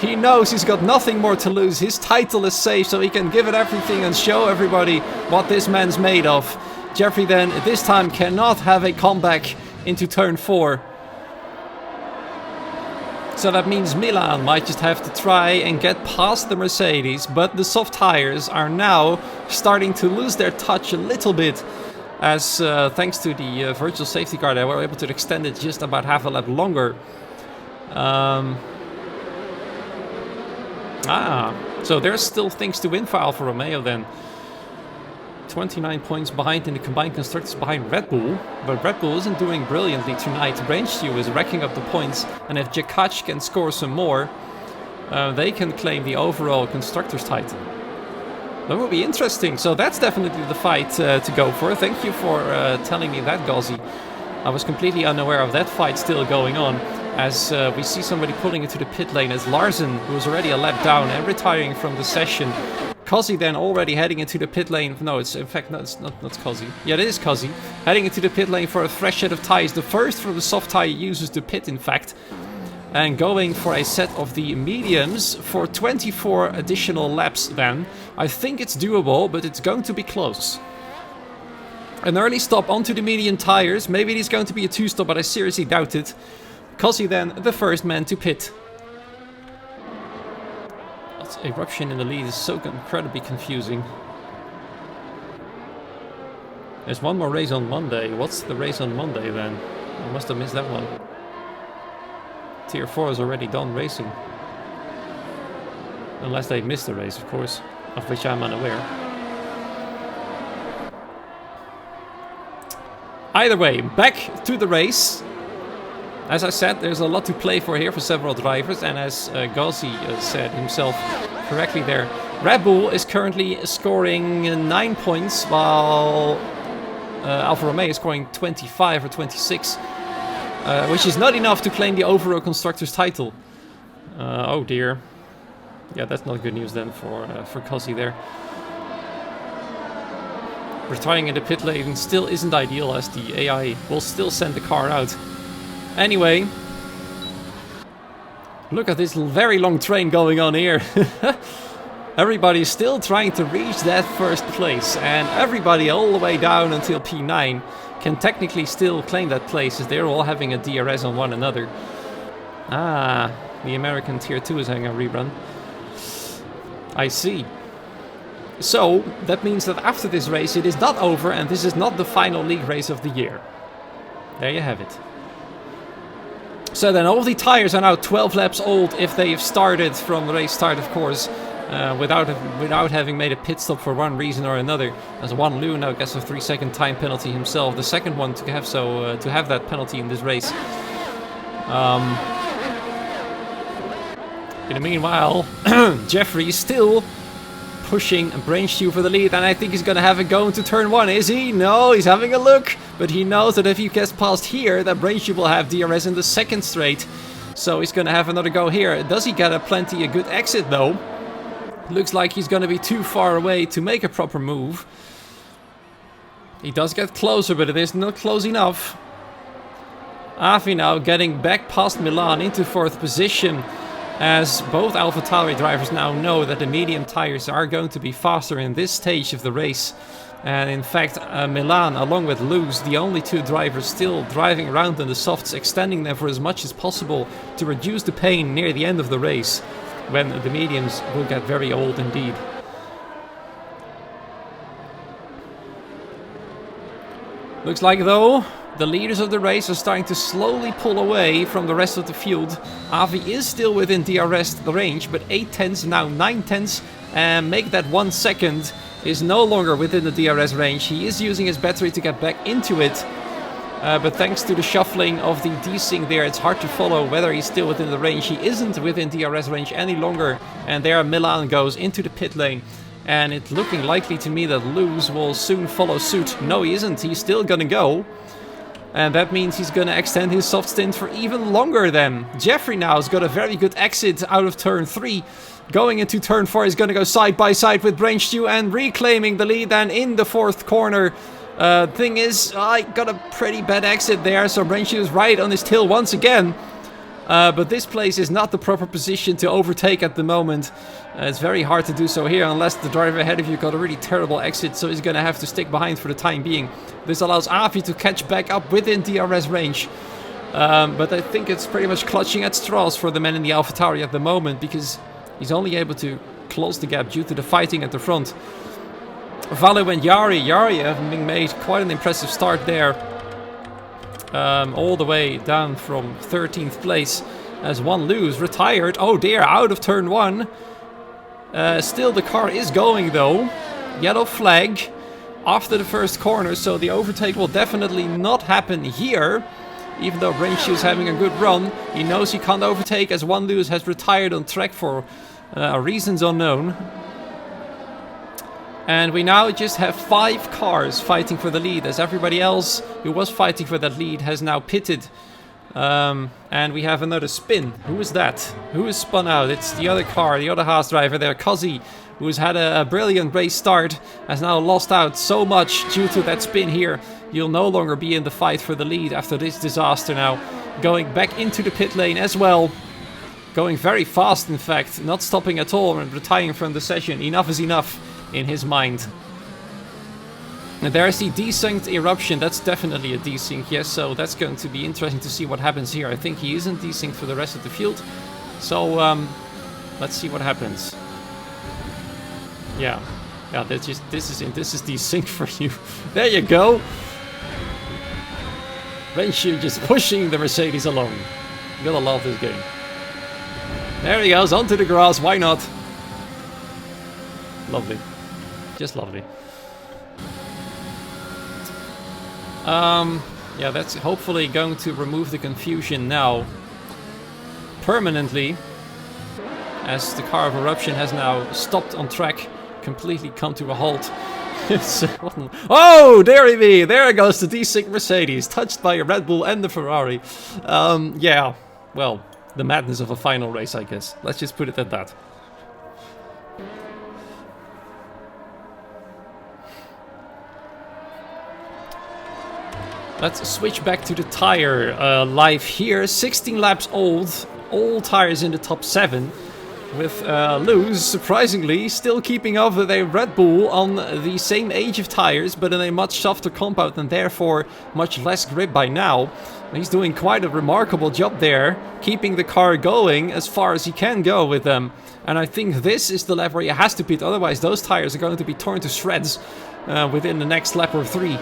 Speaker 1: He knows he's got nothing more to lose. His title is safe, so he can give it everything and show everybody what this man's made of. Jeffrey then, this time, cannot have a comeback into turn 4. So that means Milan might just have to try and get past the Mercedes, but the soft tires are now starting to lose their touch a little bit, as thanks to the virtual safety car, they were able to extend it just about half a lap longer. So there's still things to win for Alfa Romeo then. 29 points behind in the combined constructors behind Red Bull, but Red Bull isn't doing brilliantly tonight. Brainstew is racking up the points, and if Jakac can score some more, they can claim the overall constructors title. That would be interesting, so that's definitely the fight to go for. Thank you for telling me that, Gauzy. I was completely unaware of that fight still going on, as we see somebody pulling into the pit lane as Larsen, who was already a lap down and retiring from the session. Cozzy then already heading into the pit lane. No, it's in fact, no, it's not Cozzy. Yeah, it is Cozzy. Heading into the pit lane for a fresh set of tyres. The first from the soft tyre users to pit, in fact. And going for a set of the mediums for 24 additional laps then. I think it's doable, but it's going to be close. An early stop onto the medium tyres. Maybe it is going to be a 2-stop, but I seriously doubt it. Cozzy then the first man to pit. That eruption in the lead is so incredibly confusing. There's one more race on Monday. What's the race on Monday then? I must have missed that one. Tier 4 is already done racing. Unless they missed the race, of course, of which I'm unaware. Either way, back to the race. As I said, there's a lot to play for here for several drivers, and as Gauzy said himself correctly there, Red Bull is currently scoring 9 points, while Alfa Romeo is scoring 25 or 26, which is not enough to claim the overall constructors title. Oh dear. Yeah, that's not good news then for Gauzy there. Retiring in the pit lane still isn't ideal, as the AI will still send the car out. Anyway, look at this very long train going on here. Everybody's still trying to reach that first place, and everybody all the way down until P9 can technically still claim that place, as they're all having a DRS on one another. Ah, the American Tier 2 is having a rerun. I see. So, that means that after this race it is not over, and this is not the final league race of the year. There you have it. So then all the tires are now 12 laps old if they've started from the race start, of course, without having made a pit stop for one reason or another. As Wan Lu now gets a 3-second time penalty himself, the second one to have that penalty in this race. In the meanwhile, Jeffrey still pushing Brainstew for the lead, and I think he's gonna have it go into turn 1, is he? No, he's having a look, but he knows that if he gets past here, that Brainstew will have DRS in the second straight, so he's gonna have another go here. Does he get a good exit though? Looks like he's gonna be too far away to make a proper move. He does get closer, but it is not close enough. Afi now getting back past Milan into 4th position, as both AlphaTauri drivers now know that the medium tires are going to be faster in this stage of the race. And in fact, Milan, along with Luz, the only two drivers still driving around in the softs, extending them for as much as possible to reduce the pain near the end of the race, when the mediums will get very old indeed. Looks like, though, the leaders of the race are starting to slowly pull away from the rest of the field. Avi is still within DRS range, but 8 tenths, now 9 tenths, and make that 1 second is no longer within the DRS range. He is using his battery to get back into it, but thanks to the shuffling of the desync there, it's hard to follow whether he's still within the range. He isn't within DRS range any longer, and there Milan goes into the pit lane. And it's looking likely to me that Luz will soon follow suit. No, he isn't. He's still gonna go. And that means he's going to extend his soft stint for even longer then. Jeffrey now has got a very good exit out of turn 3. Going into turn 4, he's going to go side by side with Brainstew and reclaiming the lead then in the 4th corner. Thing is, I got a pretty bad exit there, so Brainstew is right on his tail once again. But this place is not the proper position to overtake at the moment. It's very hard to do so here unless the driver ahead of you got a really terrible exit, so he's going to have to stick behind for the time being. This allows Avi to catch back up within DRS range. But I think it's pretty much clutching at straws for the men in the AlphaTauri at the moment, because he's only able to close the gap due to the fighting at the front. Valu and Jari having made quite an impressive start there. All the way down from 13th place as one lose, retired. Oh dear, out of turn 1. Still the car is going though. Yellow flag after the first corner, so the overtake will definitely not happen here. Even though Brainstew is having a good run, he knows he can't overtake as one lose has retired on track for reasons unknown. And we now just have 5 cars fighting for the lead, as everybody else who was fighting for that lead has now pitted. And we have another spin. Who is that? Who is spun out? It's the other car, the other Haas driver there, Kazi, who has had a brilliant race start, has now lost out so much due to that spin here. You'll no longer be in the fight for the lead after this disaster now. Going back into the pit lane as well. Going very fast, in fact, not stopping at all and retiring from the session. Enough is enough in his mind. And there's the desynced eruption. That's definitely a desync, yes, so that's going to be interesting to see what happens here. I think he isn't desynced for the rest of the field, so let's see what happens. Yeah, this is desync for you. There you go. Brainstew just pushing the Mercedes along. You gotta love this game. There he goes, onto the grass, why not? Lovely. Just lovely. Yeah, that's hopefully going to remove the confusion now. Permanently. As the car of eruption has now stopped on track. Completely come to a halt. Oh, dearie me! There goes the desync Mercedes. Touched by a Red Bull and the Ferrari. Yeah, well, the madness of a final race, I guess. Let's just put it at that. Let's switch back to the tire live here. 16 laps old, all tires in the top 7. With Lewis, surprisingly, still keeping up with a Red Bull on the same age of tires, but in a much softer compound and therefore much less grip by now. He's doing quite a remarkable job there, keeping the car going as far as he can go with them. And I think this is the lap where he has to pit, otherwise those tires are going to be torn to shreds within the next lap or 3.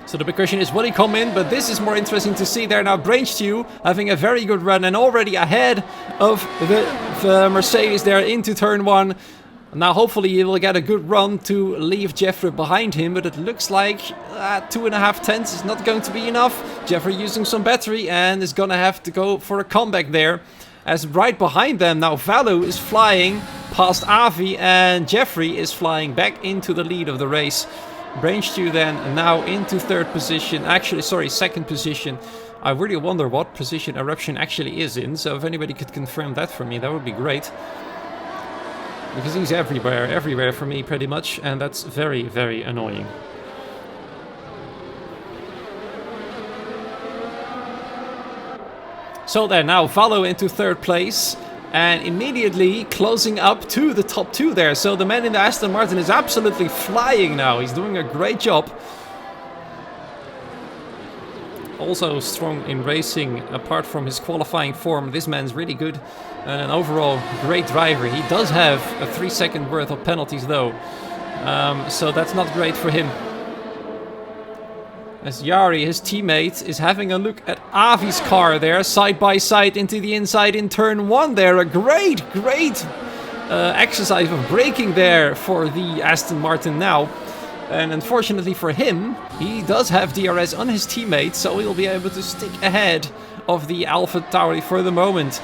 Speaker 1: So the big question is, will he come in? But this is more interesting to see there now. Brainstew having a very good run and already ahead of the Mercedes there into turn 1. Now hopefully he will get a good run to leave Jeffrey behind him, but it looks like 2.5 tenths is not going to be enough. Jeffrey using some battery and is gonna have to go for a comeback there. As right behind them now Valu is flying past Avi and Jeffrey is flying back into the lead of the race. Brainstew then now into 3rd position, actually sorry, 2nd position. I really wonder what position Eruption actually is in, so if anybody could confirm that for me, that would be great. Because he's everywhere for me pretty much, and that's very, very annoying. So there now, Valu into 3rd place. And immediately closing up to the top 2 there. So the man in the Aston Martin is absolutely flying now. He's doing a great job. Also strong in racing, apart from his qualifying form. This man's really good. And an overall great driver. He does have a 3-second worth of penalties though. So that's not great for him. As Jari, his teammate, is having a look at Avi's car there, side by side into the inside in turn 1 there. A great exercise of braking there for the Aston Martin now. And unfortunately for him, he does have DRS on his teammate, so he'll be able to stick ahead of the AlphaTauri for the moment.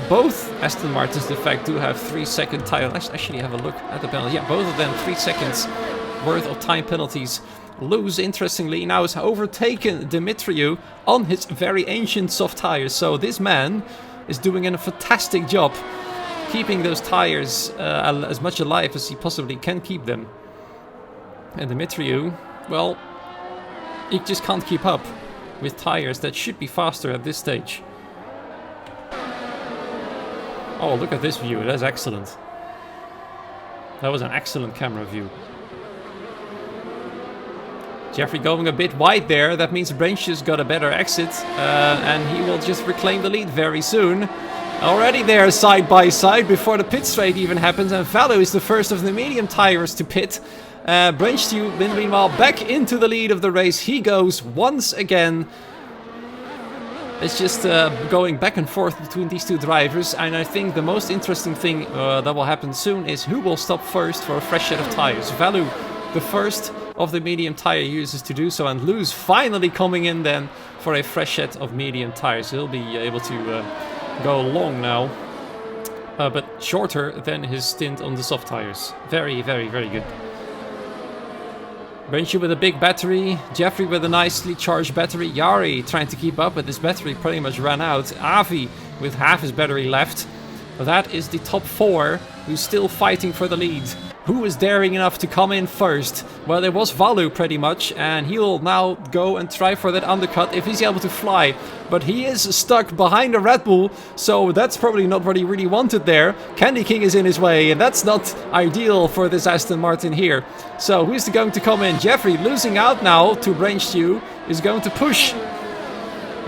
Speaker 1: Both Aston Martins, in fact, do have 3-second tire. Let's actually have a look at the penalty. Yeah, both of them 3 seconds worth of time penalties Lewis, interestingly, now has overtaken Dimitriou on his very ancient soft tires. So this man is doing a fantastic job keeping those tires as much alive as he possibly can keep them. And Dimitriou, well, he just can't keep up with tires that should be faster at this stage. Oh, look at this view. That's excellent. That was an excellent camera view. Jeffrey going a bit wide there. That means Brancious got a better exit. And he will just reclaim the lead very soon. Already there side by side before the pit straight even happens. And Valou is the first of the medium tires to pit. Brancious, meanwhile, back into the lead of the race. He goes once again. It's just going back and forth between these two drivers. And I think the most interesting thing that will happen soon is who will stop first for a fresh set of tires. Valou, the first of the medium tire users to do so. And Lewis finally coming in then for a fresh set of medium tires. He'll be able to go long now. But shorter than his stint on the soft tires. Very, very, very good. Brancious with a big battery, Jeffrey with a nicely charged battery, Jari trying to keep up, but his battery pretty much ran out. Avi with half his battery left. That is the top four who's still fighting for the lead. Who is daring enough to come in first? Well, it was Valou pretty much, and he'll now go and try for that undercut if he's able to fly. But he is stuck behind a Red Bull, so that's probably not what he really wanted there. Candy King is in his way, and that's not ideal for this Aston Martin here. So who's going to come in? Jeffrey losing out now to Brancious is going to push.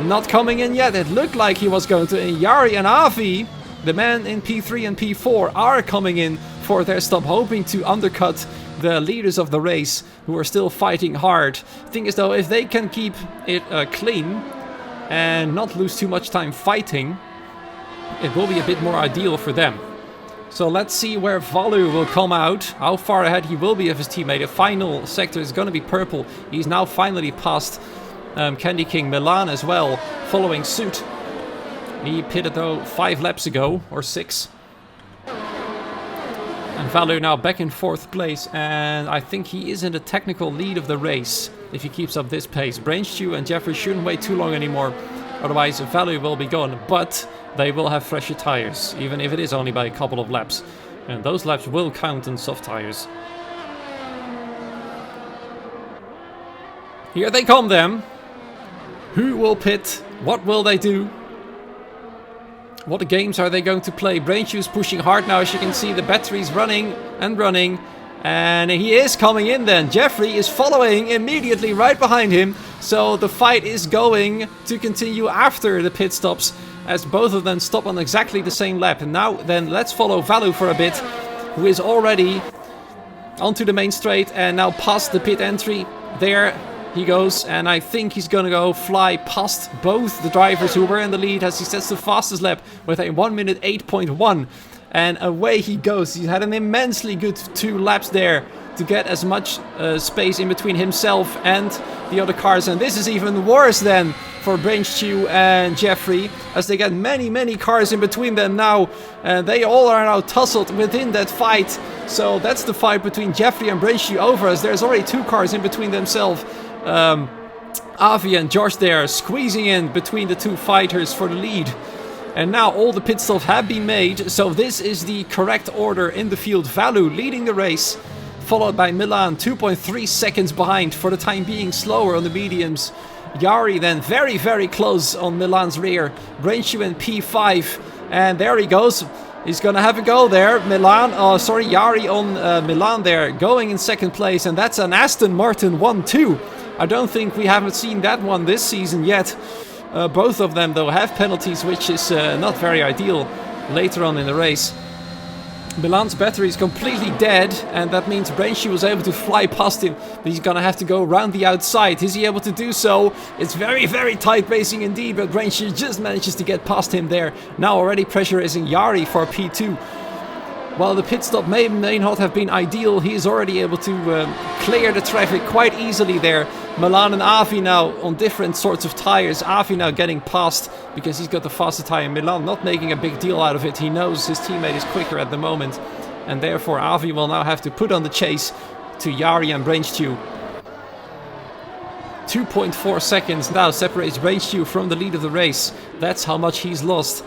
Speaker 1: Not coming in yet. It looked like he was going to. And Jari and Avi, the man in P3 and P4, are coming in for their stop, hoping to undercut the leaders of the race who are still fighting hard. Thing is though, if they can keep it clean and not lose too much time fighting, it will be a bit more ideal for them. So let's see where Valou will come out, how far ahead he will be of his teammate. The final sector is going to be purple. He's now finally past Candy King Milan as well, following suit. He pitted though 5 laps ago, or 6. And Valou now back in 4th place, and I think he is in the technical lead of the race if he keeps up this pace. Brancious and Jeffrey shouldn't wait too long anymore, otherwise Valou will be gone, but they will have fresher tires, even if it is only by a couple of laps. And those laps will count on soft tires. Here they come then. Who will pit? What will they do? What games are they going to play? Brancious pushing hard now, as you can see. The battery's running and running. And he is coming in then. Jeffrey is following immediately right behind him. So the fight is going to continue after the pit stops, as both of them stop on exactly the same lap. And now then let's follow Valou for a bit, who is already onto the main straight and now past the pit entry. There he goes, and I think he's gonna go fly past both the drivers who were in the lead as he sets the fastest lap with a 1 minute 8.1, and away he goes. He had an immensely good 2 laps there to get as much space in between himself and the other cars, and this is even worse than for Brancious and Jeffrey, as they get many cars in between them now, and they all are now tussled within that fight. So that's the fight between Jeffrey and Brancious over, as there's already 2 cars in between themselves. Avi and Josh there squeezing in between the 2 fighters for the lead. And now all the pit stops have been made, so this is the correct order in the field. Valou leading the race, followed by Milan 2.3 seconds behind, for the time being slower on the mediums. Jari then very close on Milan's rear. Brancious in P5, and there he goes. He's gonna have a go there. Jari on Milan there, going in 2nd place, and that's an Aston Martin 1-2. I don't think we haven't seen that one this season yet. Both of them though have penalties, which is not very ideal later on in the race. Milan's battery is completely dead, and that means Brancious was able to fly past him, but he's gonna have to go around the outside. Is he able to do so? It's very tight racing indeed, but Brancious just manages to get past him there. Now already pressurizing Jari for P2. While the pit stop may not have been ideal, he is already able to clear the traffic quite easily there. Milan and Avi now on different sorts of tires. Avi now getting past because he's got the faster tire. Milan not making a big deal out of it. He knows his teammate is quicker at the moment, and therefore Avi will now have to put on the chase to Jari and Brancious. 2.4 seconds now separates Rangeview from the lead of the race. That's how much he's lost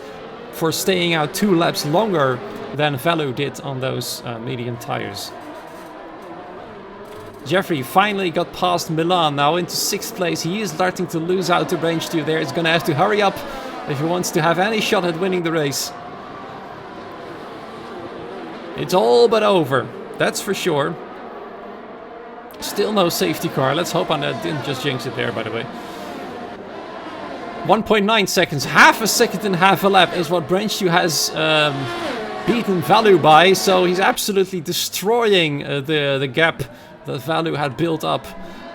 Speaker 1: for staying out 2 laps longer than Velu did on those medium tires. Jeffrey finally got past Milan, now into 6th place. He is starting to lose out to Rangeview there. He's going to have to hurry up if he wants to have any shot at winning the race. It's all but over, that's for sure. Still no safety car. Let's hope I didn't just jinx it there, by the way. 1.9 seconds, half a second and half a lap is what Rangeview has beaten Velu by. So he's absolutely destroying the gap that Velu had built up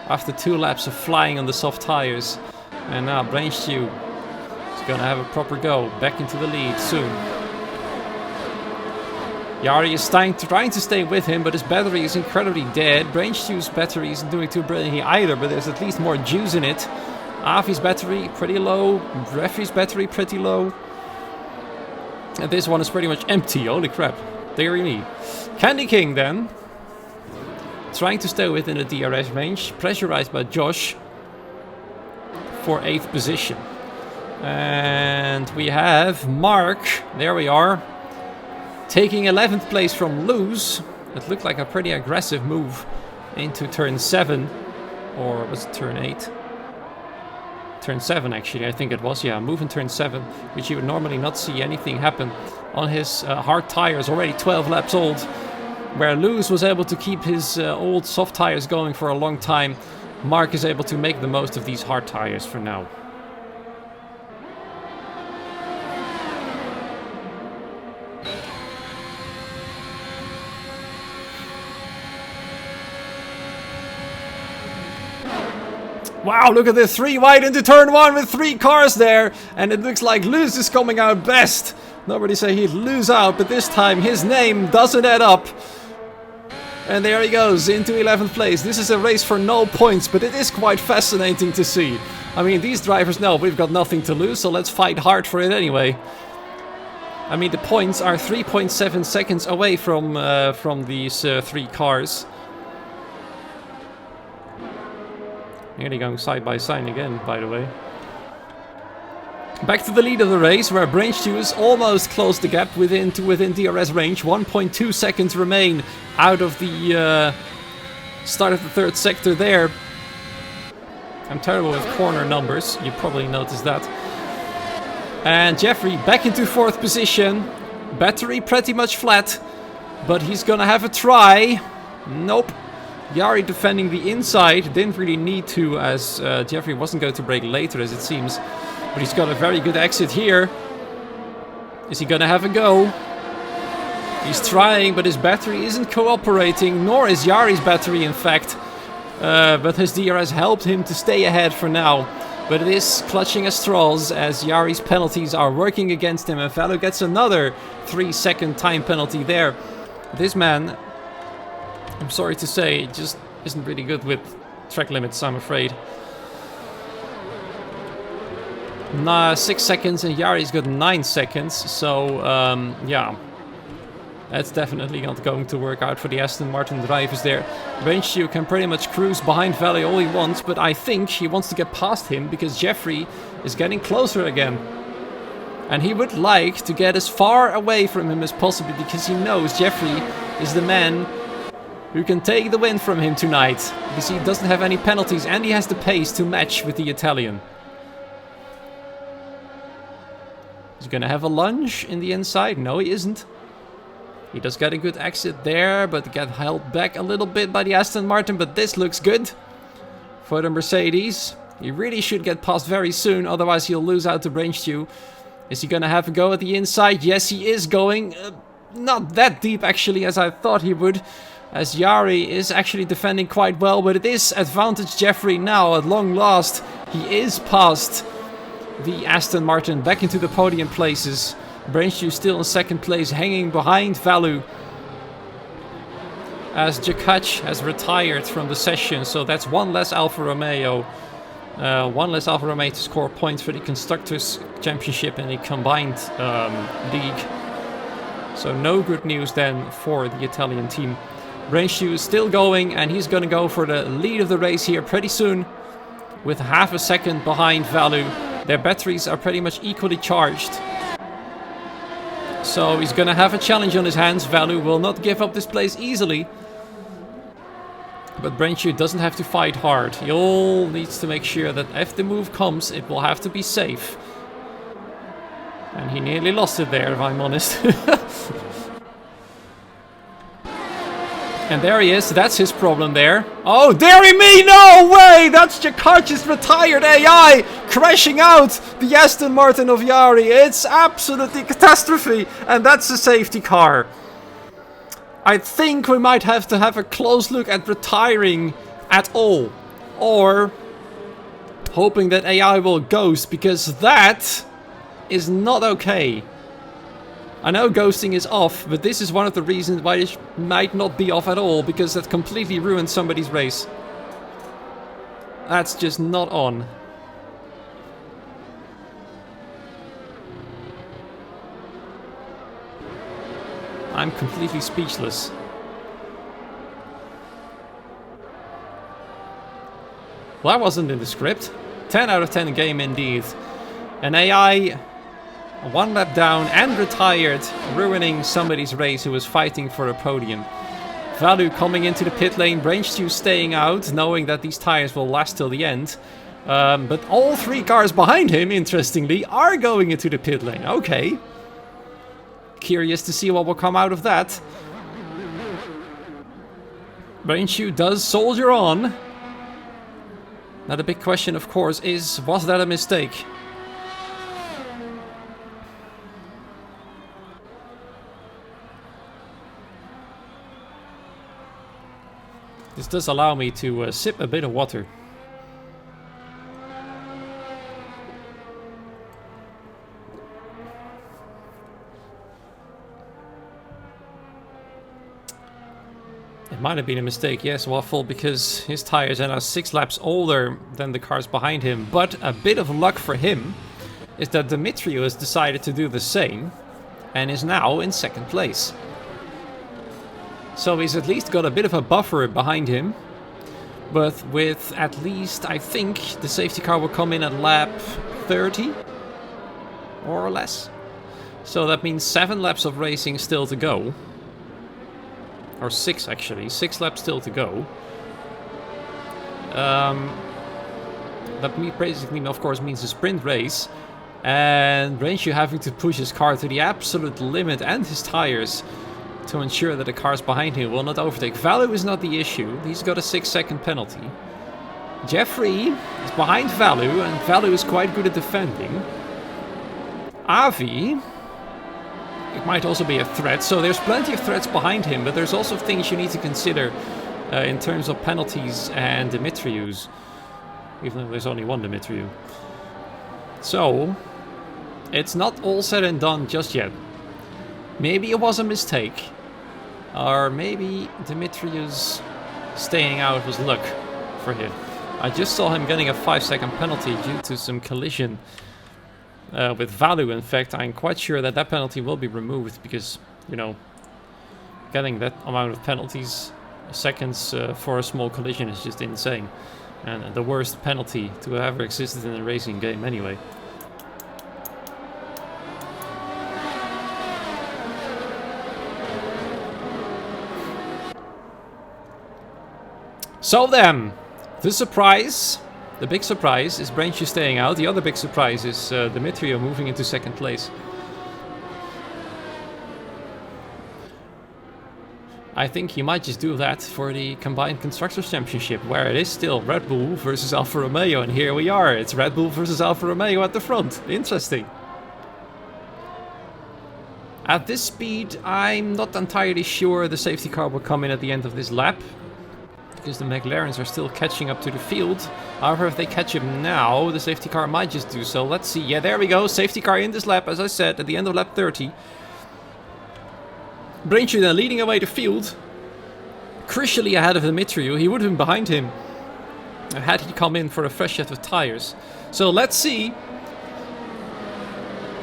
Speaker 1: after 2 laps of flying on the soft tires. And now Rangeview is going to have a proper go back into the lead soon. Jari is trying to stay with him, but his battery is incredibly dead. Rangeview's battery isn't doing too brilliantly either, but there's at least more juice in it. Avi's battery pretty low, Refy's battery pretty low. And this one is pretty much empty, holy crap. Deary me. Candy King then, trying to stay within the DRS range, pressurized by Josh for 8th position. And we have Mark, there we are, taking 11th place from Luz. It looked like a pretty aggressive move into turn 7. Or was it turn 8? Turn 7 actually, I think it was. Yeah, move in turn 7, which you would normally not see anything happen on his hard tires, already 12 laps old. Where Luz was able to keep his old soft tires going for a long time, Mark is able to make the most of these hard tires for now. Wow, look at this, 3 wide into turn 1 with 3 cars there. And it looks like Luz is coming out best. Nobody say he'd lose out, but this time his name doesn't add up. And there he goes, into 11th place. This is a race for no points, but it is quite fascinating to see. I mean, these drivers know we've got nothing to lose, so let's fight hard for it anyway. I mean, the points are 3.7 seconds away from these 3 cars. Nearly going side by side again, by the way. Back to the lead of the race, where Rangeview is almost closed the gap within DRS range. 1.2 seconds remain out of the start of the 3rd sector there. I'm terrible with corner numbers, you probably noticed that. And Jeffrey back into 4th position. Battery pretty much flat, but he's gonna have a try. Nope. Jari defending the inside, didn't really need to, as Jeffrey wasn't going to brake later as it seems. But he's got a very good exit here. Is he gonna have a go? He's trying, but his battery isn't cooperating, nor is Jari's battery in fact. But his DRS helped him to stay ahead for now. But it is clutching at straws as Jari's penalties are working against him, and Velu gets another 3-second time penalty there. This man, I'm sorry to say, just isn't really good with track limits, I'm afraid. 6 seconds and Jari's got 9 seconds, so yeah. That's definitely not going to work out for the Aston Martin drivers there. Rangeview can pretty much cruise behind Velu all he wants, but I think he wants to get past him because Jeffrey is getting closer again. And he would like to get as far away from him as possible because he knows Jeffrey is the man who can take the win from him tonight. Because he doesn't have any penalties and he has the pace to match with the Italian. He's gonna have a lunge in the inside. No, he isn't. He does get a good exit there, but get held back a little bit by the Aston Martin. But this looks good for the Mercedes. He really should get past very soon, otherwise he'll lose out to Rangeview. Is he gonna have a go at the inside? Yes, he is going. Not that deep, actually, as I thought he would. As Jari is actually defending quite well, but it is advantage Jeffrey now at long last. He is past the Aston Martin, back into the podium places. Rangeview still in 2nd place, hanging behind Velu. As Jakach has retired from the session, so that's one less Alfa Romeo. One less Alfa Romeo to score points for the Constructors' Championship in a combined league. So no good news then for the Italian team. Rangeview is still going, and he's going to go for the lead of the race here pretty soon. with half a second behind Valu. Their batteries are pretty much equally charged. So he's gonna have a challenge on his hands. Valu will not give up this place easily. But Brainshoe doesn't have to fight hard. He all needs to make sure that if the move comes, it will have to be safe. And he nearly lost it there, if I'm honest. And there he is. That's his problem there. Oh, dearie me! No way! That's Jakarta's retired AI crashing out the Aston Martin of Yari. It's absolutely catastrophe. And that's a safety car. I think we might have to have a close look at retiring at all. Or hoping that AI will ghost, because that is not okay. I know ghosting is off, but this is one of the reasons why it might not be off at all, because that completely ruined somebody's race. That's just not on. I'm completely speechless. Well, that wasn't in the script. 10 out of 10 game indeed. An AI 1 lap down and retired, ruining somebody's race who was fighting for a podium. Valu coming into the pit lane, Brainshoe staying out, knowing that these tires will last till the end. But all 3 cars behind him, interestingly, are going into the pit lane. Okay. Curious to see what will come out of that. Brainshoe does soldier on. Now the big question, of course, is, was that a mistake? This does allow me to sip a bit of water. It might have been a mistake, yes, Waffle, because his tires are now 6 laps older than the cars behind him. But a bit of luck for him is that Dimitrio has decided to do the same and is now in 2nd place. So he's at least got a bit of a buffer behind him. But with at least, I think, the safety car will come in at lap 30, more or less. So that means 7 laps of racing still to go. Or 6 actually, 6 laps still to go. That basically, of course, means a sprint race. And Brainshoe having to push his car to the absolute limit and his tires to ensure that the cars behind him will not overtake. Valu is not the issue. He's got a 6-second penalty. Jeffrey is behind Valu, and Valu is quite good at defending. Avi, it might also be a threat, so there's plenty of threats behind him, but there's also things you need to consider in terms of penalties and Dimitrius, even though there's only one Dimitriu. So, it's not all said and done just yet. Maybe it was a mistake, or maybe Dimitrius staying out was luck for him. I just saw him getting a 5-second penalty due to some collision with Valu. In fact, I'm quite sure that that penalty will be removed because, you know, getting that amount of penalties, seconds for a small collision is just insane. And the worst penalty to have ever existed in a racing game anyway. So then, the surprise, the big surprise is Brainshoe staying out. The other big surprise is Dimitrio moving into 2nd place. I think he might just do that for the Combined Constructors Championship, where it is still Red Bull versus Alfa Romeo, and here we are. It's Red Bull versus Alfa Romeo at the front. Interesting. At this speed, I'm not entirely sure the safety car will come in at the end of this lap, because the McLarens are still catching up to the field. However, if they catch him now, the safety car might just do so. Let's see. Yeah, there we go. Safety car in this lap, as I said, at the end of lap 30. Brainshoe then leading away the field. Crucially ahead of Dimitriu. He would have been behind him had he come in for a fresh set of tires. So let's see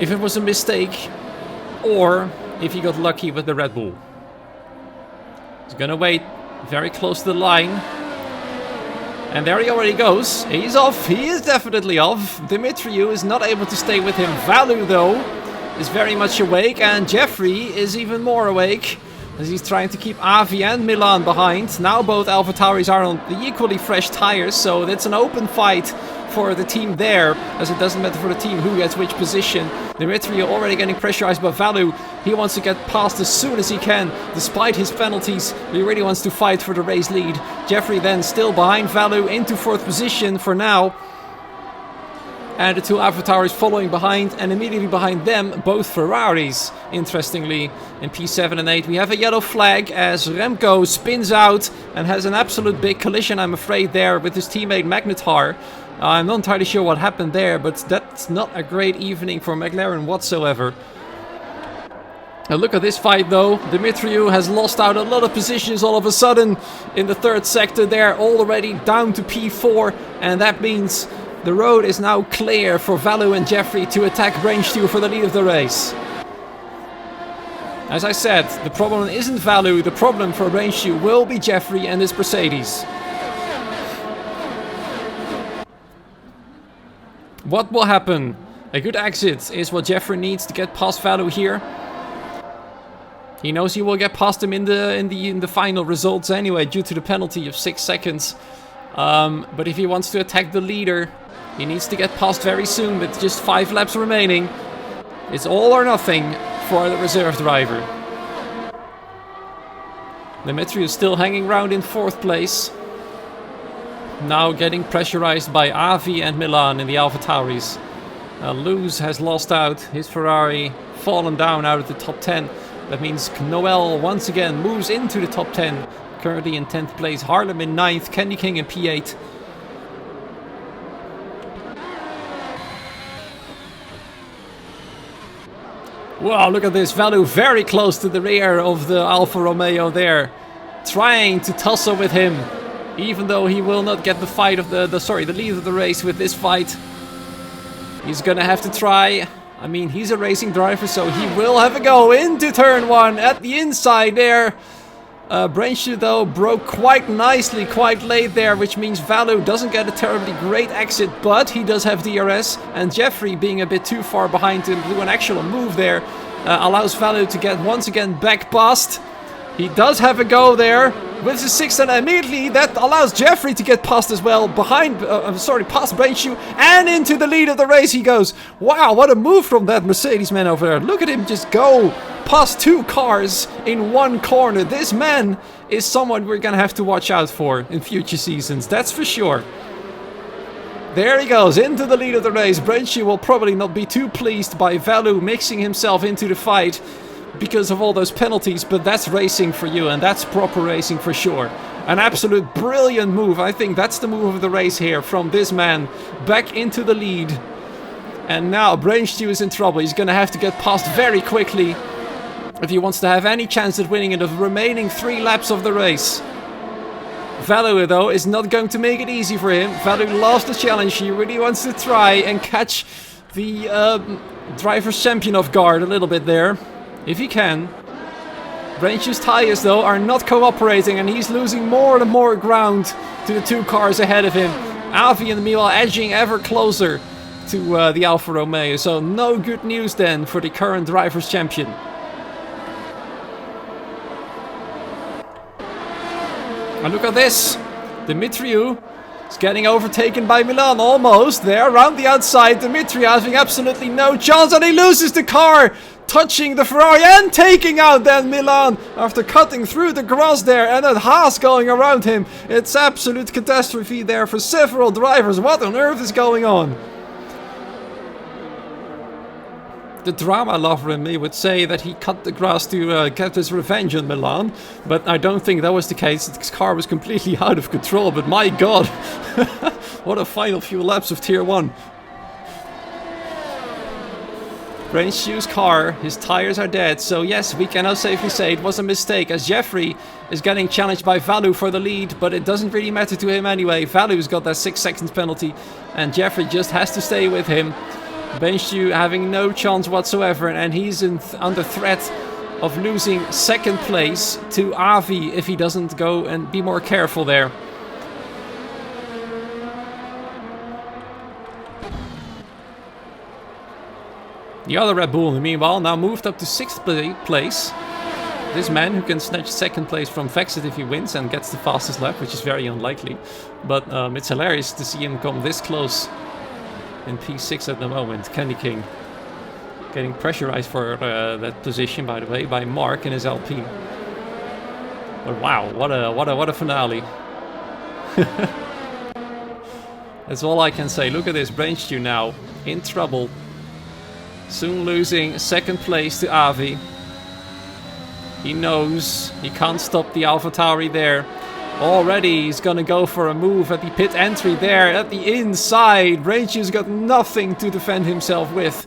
Speaker 1: if it was a mistake or if he got lucky with the Red Bull. He's gonna wait very close to the line. And there he already goes. He's off. He is definitely off. Dimitriou is not able to stay with him. Valu, though, is very much awake. And Jeffrey is even more awake, as he's trying to keep Avi and Milan behind. Now both AlphaTauris are on the equally fresh tires, so it's an open fight for the team there, as it doesn't matter for the team who gets which position. Dimitriou already getting pressurized by Valu. He wants to get past as soon as he can, despite his penalties. He really wants to fight for the race lead. Jeffrey then still behind Valu into 4th position for now. And the two AlphaTauris following behind, and immediately behind them, both Ferraris. Interestingly, in P7 and 8, we have a yellow flag as Remco spins out and has an absolute big collision, I'm afraid, there with his teammate Magnetar. I'm not entirely sure what happened there, but that's not a great evening for McLaren whatsoever. And look at this fight, though. Dimitriou has lost out a lot of positions all of a sudden in the 3rd sector there, already down to P4, and that means the road is now clear for Valu and Jeffrey to attack Brainstew for the lead of the race. As I said, the problem isn't Valu, the problem for Brainstew will be Jeffrey and his Mercedes. What will happen? A good exit is what Jeffrey needs to get past Valu here. He knows he will get past him in the final results anyway, due to the penalty of 6 seconds. But if he wants to attack the leader, he needs to get past very soon with just 5 laps remaining. It's all or nothing for the reserve driver. Dimitriou is still hanging around in 4th place. Now getting pressurized by Avi and Milan in the AlphaTauris. Luz has lost out. His Ferrari fallen down out of the top 10. That means Noel once again moves into the top 10. Currently in 10th place. Harlem in 9th. Candy King in P8. Wow, look at this. Valu very close to the rear of the Alfa Romeo there. Trying to tussle with him. Even though he will not get the fight of the lead of the race with this fight. He's gonna have to try. I mean, he's a racing driver, so he will have a go into turn 1 at the inside there. Brainstew, though, broke quite nicely, quite late there, which means Valu doesn't get a terribly great exit, but he does have DRS, and Jeffrey, being a bit too far behind to do an actual move there, allows Valu to get once again back past. He does have a go there with the 6th, and immediately that allows Jeffrey to get past as well, past Brainstew, and into the lead of the race he goes. Wow, what a move from that Mercedes man over there. Look at him just go past 2 cars in 1 corner. This man is someone we're gonna have to watch out for in future seasons, that's for sure. There he goes, into the lead of the race. Brainstew will probably not be too pleased by Valu mixing himself into the fight because of all those penalties, but that's racing for you, and that's proper racing for sure. An absolute brilliant move. I think that's the move of the race here, from this man back into the lead. And now Brainstew is in trouble. He's gonna have to get past very quickly if he wants to have any chance at winning in the remaining 3 laps of the race. Valu, though, is not going to make it easy for him. Valu loves the challenge. He really wants to try and catch the driver's champion off guard a little bit there, if he can. Brainstew's tires, though, are not cooperating, and he's losing more and more ground to the 2 cars ahead of him. Avi and meanwhile edging ever closer to the Alfa Romeo, so no good news then for the current driver's champion. And look at this. Dimitriou is getting overtaken by Milan almost there around the outside. Dimitriou having absolutely no chance, and he loses the car, touching the Ferrari and taking out then Milan after cutting through the grass there, and a Haas going around him. It's absolute catastrophe there for several drivers. What on earth is going on? The drama lover in me would say that he cut the grass to get his revenge on Milan, but I don't think that was the case. His car was completely out of control, but my god, what a final few laps of Tier 1. Brainstew's car, his tires are dead, so yes, we can now safely say it was a mistake, as Jeffrey is getting challenged by Valu for the lead, but it doesn't really matter to him anyway. Valu's got that 6 seconds penalty, and Jeffrey just has to stay with him. Brainstew having no chance whatsoever, and he's under threat of losing 2nd place to Avi if he doesn't go and be more careful there. The other Red Bull, meanwhile, now moved up to 6th place. This man who can snatch 2nd place from Vexit if he wins and gets the fastest lap, which is very unlikely. But it's hilarious to see him come this close in P6 at the moment. Candy King getting pressurized for that position, by the way, by Mark in his Alpine. But wow, what a finale. That's all I can say. Look at this, Brainstew now in trouble. Soon losing 2nd place to Avi. He knows he can't stop the AlphaTauri there. Already he's gonna go for a move at the pit entry there at the inside. Brainstew's got nothing to defend himself with.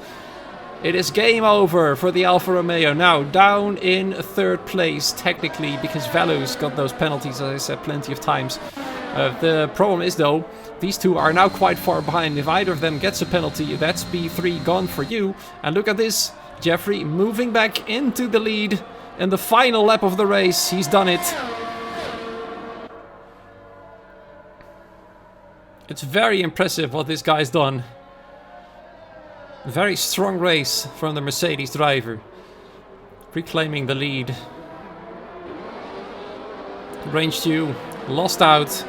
Speaker 1: It is game over for the Alfa Romeo. Now down in 3rd place technically because Velu's got those penalties, as I said plenty of times. The problem is though, these two are now quite far behind. If either of them gets a penalty, that's P3 gone for you. And look at this, Jeffrey moving back into the lead in the final lap of the race. He's done it. It's very impressive what this guy's done. Very strong race from the Mercedes driver. Reclaiming the lead. Range 2 lost out.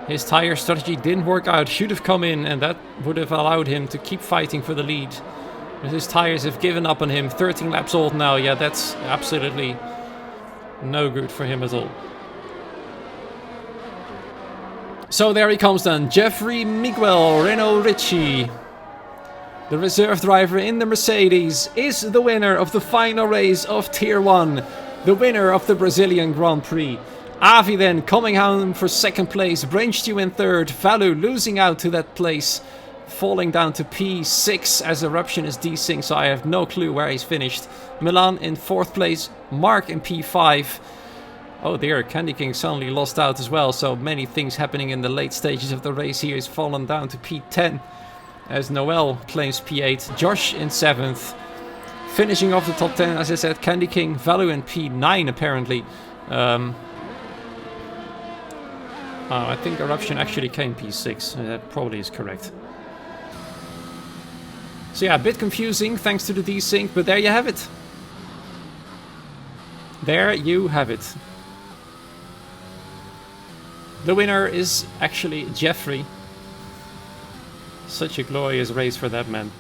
Speaker 1: His tire strategy didn't work out. Should have come in and that would have allowed him to keep fighting for the lead. But his tires have given up on him. 13 laps old now. Yeah, that's absolutely no good for him at all. So there he comes then. Jeffrey Miguel Renault Ricci. The reserve driver in the Mercedes is the winner of the final race of Tier 1. The winner of the Brazilian Grand Prix. Avi then coming home for 2nd place. Brainstew in 3rd. Velu losing out to that place. Falling down to P6 as Eruption is desync, so I have no clue where he's finished. Milan in 4th place. Mark in P5. Oh dear, Candy King suddenly lost out as well. So many things happening in the late stages of the race here. He's fallen down to P10. As Noel claims P8. Josh in 7th. Finishing off the top 10, as I said, Candy King, Velu in P9 apparently. I think Eruption actually came P6. That probably is correct. So yeah, a bit confusing thanks to the desync, but there you have it. There you have it. The winner is actually Jeffrey. Such a glorious race for that man.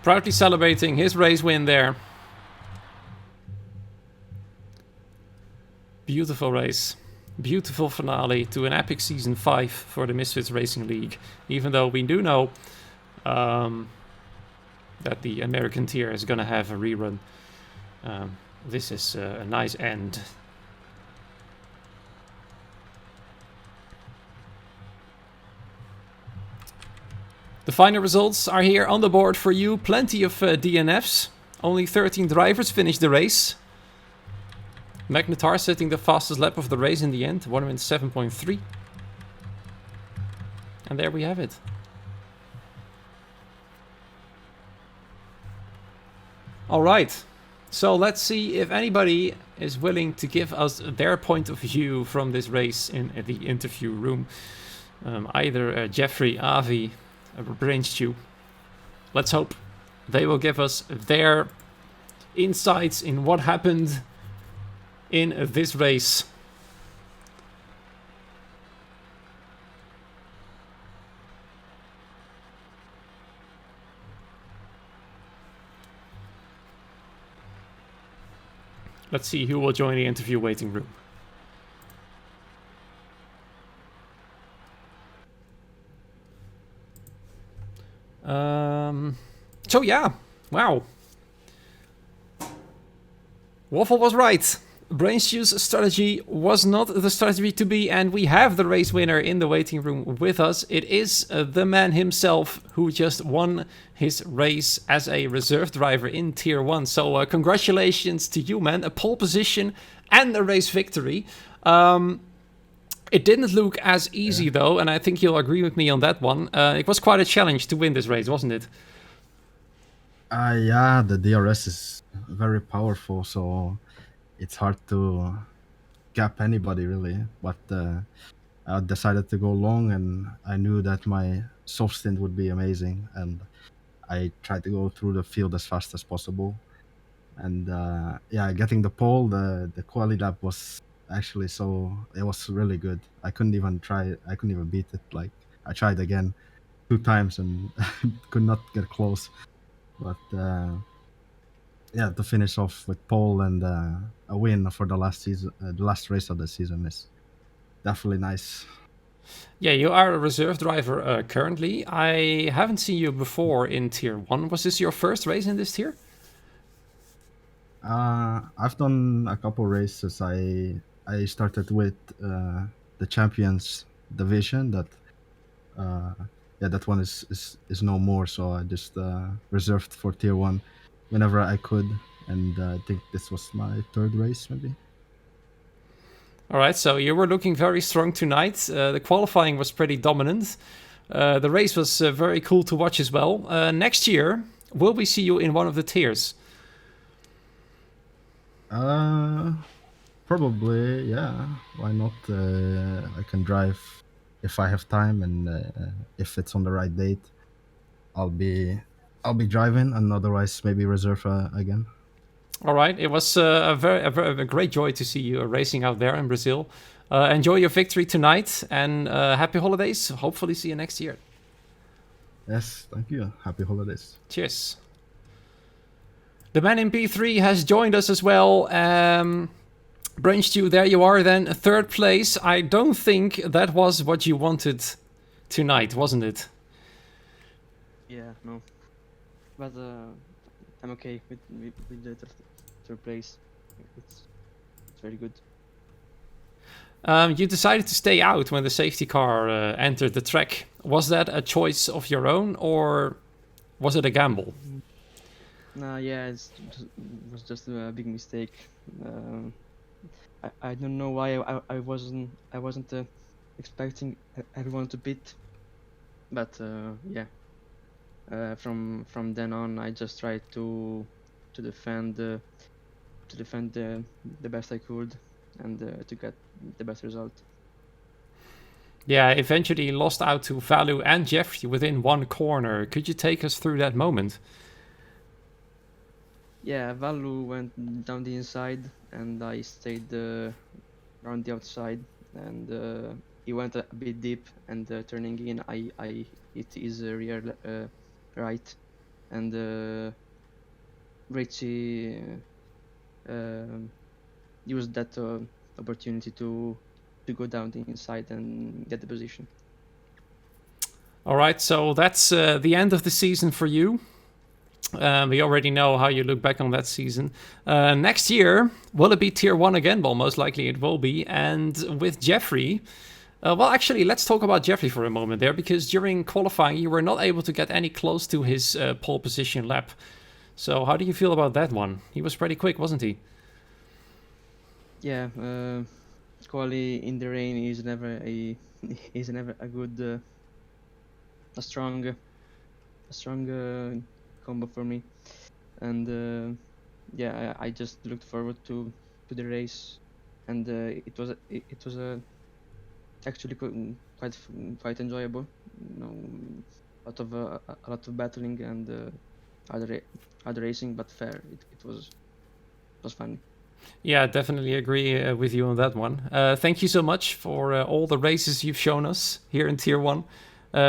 Speaker 1: Proudly celebrating his race win there. Beautiful race. Beautiful finale to an epic Season 5 for the Misfits Racing League. Even though we do know that the American tier is going to have a rerun. This is a nice end. The final results are here on the board for you. Plenty of DNFs. Only 13 drivers finished the race. Magnetar setting the fastest lap of the race in the end. 1:07.3. And there we have it. Alright. So let's see if anybody is willing to give us their point of view from this race in the interview room. Either Jeffrey, Avi, Brainstew. Let's hope they will give us their insights in what happened in this race. Let's see who will join the interview waiting room. So yeah, wow. Waffle was right. Brainstew's strategy was not the strategy to be, and we have the race winner in the waiting room with us. It is the man himself who just won his race as a reserve driver in Tier 1. So congratulations to you, man. A pole position and a race victory. It didn't look as easy though, and I think you'll agree with me on that one. It was quite a challenge to win this race, wasn't it?
Speaker 2: Yeah, the DRS is very powerful, so it's hard to gap anybody really. But I decided to go long, and I knew that my soft stint would be amazing, and I tried to go through the field as fast as possible. And yeah, getting the pole, the quali lap was actually it was really good. I couldn't even beat it. Like, I tried again 2 times and could not get close. But yeah, to finish off with pole and a win for the last season, the last race of the season is definitely nice.
Speaker 1: Yeah, you are a reserve driver currently. I haven't seen you before in Tier 1. Was this your first race in this tier?
Speaker 2: I've done a couple races. I started with the champions division. Uh, yeah, that one is no more. So I just reserved for tier 1 whenever I could, and I think this was my third race, maybe.
Speaker 1: All right, so you were looking very strong tonight. The qualifying was pretty dominant. The race was very cool to watch as well. Next year, will we see you in one of the tiers?
Speaker 2: Uh, Probably, yeah. Why not? I can drive if I have time, and if it's on the right date, I'll be I'll be driving, and otherwise maybe reserve again.
Speaker 1: All right, it was a great joy to see you racing out there in Brazil. Enjoy your victory tonight, and happy holidays. Hopefully see you next year.
Speaker 2: Yes, thank you. Happy holidays.
Speaker 1: Cheers. The man in P3 has joined us as well. Brain Stew, there you are then, third place. I don't think that was what you wanted tonight, wasn't it?
Speaker 3: Yeah, no. But I'm okay with the third place. It's very good.
Speaker 1: You decided to stay out when the safety car entered the track. Was that a choice of your own, or was it a gamble?
Speaker 3: Nah, yeah, it was just a big mistake. I don't know why I wasn't expecting everyone to pit, but yeah. From then on, I just tried to defend the best I could, and to get the best result.
Speaker 1: Yeah, eventually lost out to Valu and Jeffrey within one corner. Could you take us through that moment?
Speaker 3: Yeah, Valu went down the inside, and I stayed around the outside, and he went a bit deep, and turning in, I hit his rear right, and Richie used that opportunity to go down the inside and get the position.
Speaker 1: All right, so that's the end of the season for you. We already know how you look back on that season. Next year, will it be Tier 1 again? Well, most likely it will be. And with Jeffrey, well, actually, let's talk about Jeffrey for a moment there, because during qualifying, you were not able to get any close to his pole position lap. So how do you feel about that one? He was pretty quick, wasn't he?
Speaker 3: Yeah, quali in the rain is never a good, a strong combo for me, and yeah, I just looked forward to the race, and it was actually quite enjoyable. You know, a lot of battling and other racing, but fair. It was funny.
Speaker 1: Yeah, definitely agree with you on that one. Thank you so much for all the races you've shown us here in Tier 1.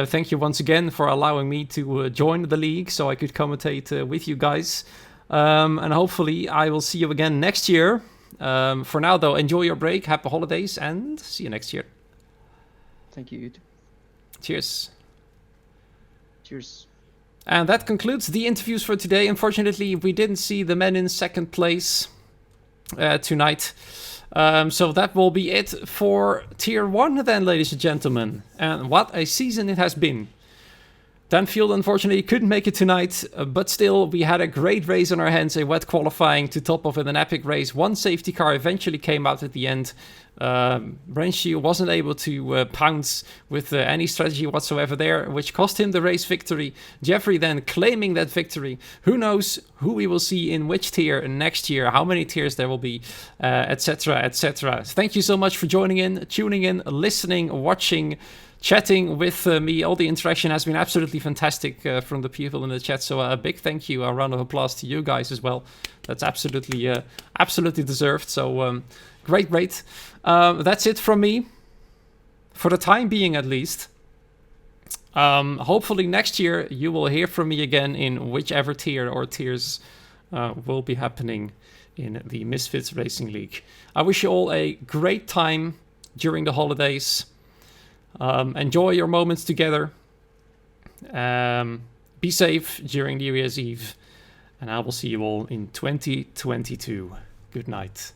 Speaker 1: Thank you once again for allowing me to join the league so I could commentate with you guys. And hopefully I will see you again next year. For now, though, enjoy your break, happy holidays, and see you next year.
Speaker 3: Thank you. You too.
Speaker 1: Cheers.
Speaker 3: Cheers.
Speaker 1: And that concludes the interviews for today. Unfortunately, we didn't see the men in second place tonight. So that will be it for Tier 1 then, ladies and gentlemen. And what a season it has been. Danfield unfortunately couldn't make it tonight, but still we had a great race on our hands, a wet qualifying to top off with an epic race. One safety car eventually came out at the end, Renshi wasn't able to pounce with any strategy whatsoever there, which cost him the race victory. Jeffrey then claiming that victory. Who knows who we will see in which tier next year, how many tiers there will be, etc., etc. Thank you so much for joining in, tuning in, listening, watching, chatting with me. All the interaction has been absolutely fantastic from the people in the chat. So a big thank you, a round of applause to you guys as well. That's absolutely deserved. So great. That's it from me, for the time being at least. Hopefully next year you will hear from me again in whichever tier or tiers will be happening in the Misfits Racing League. I wish you all a great time during the holidays. Enjoy your moments together. Be safe during New Year's Eve. And I will see you all in 2022. Good night.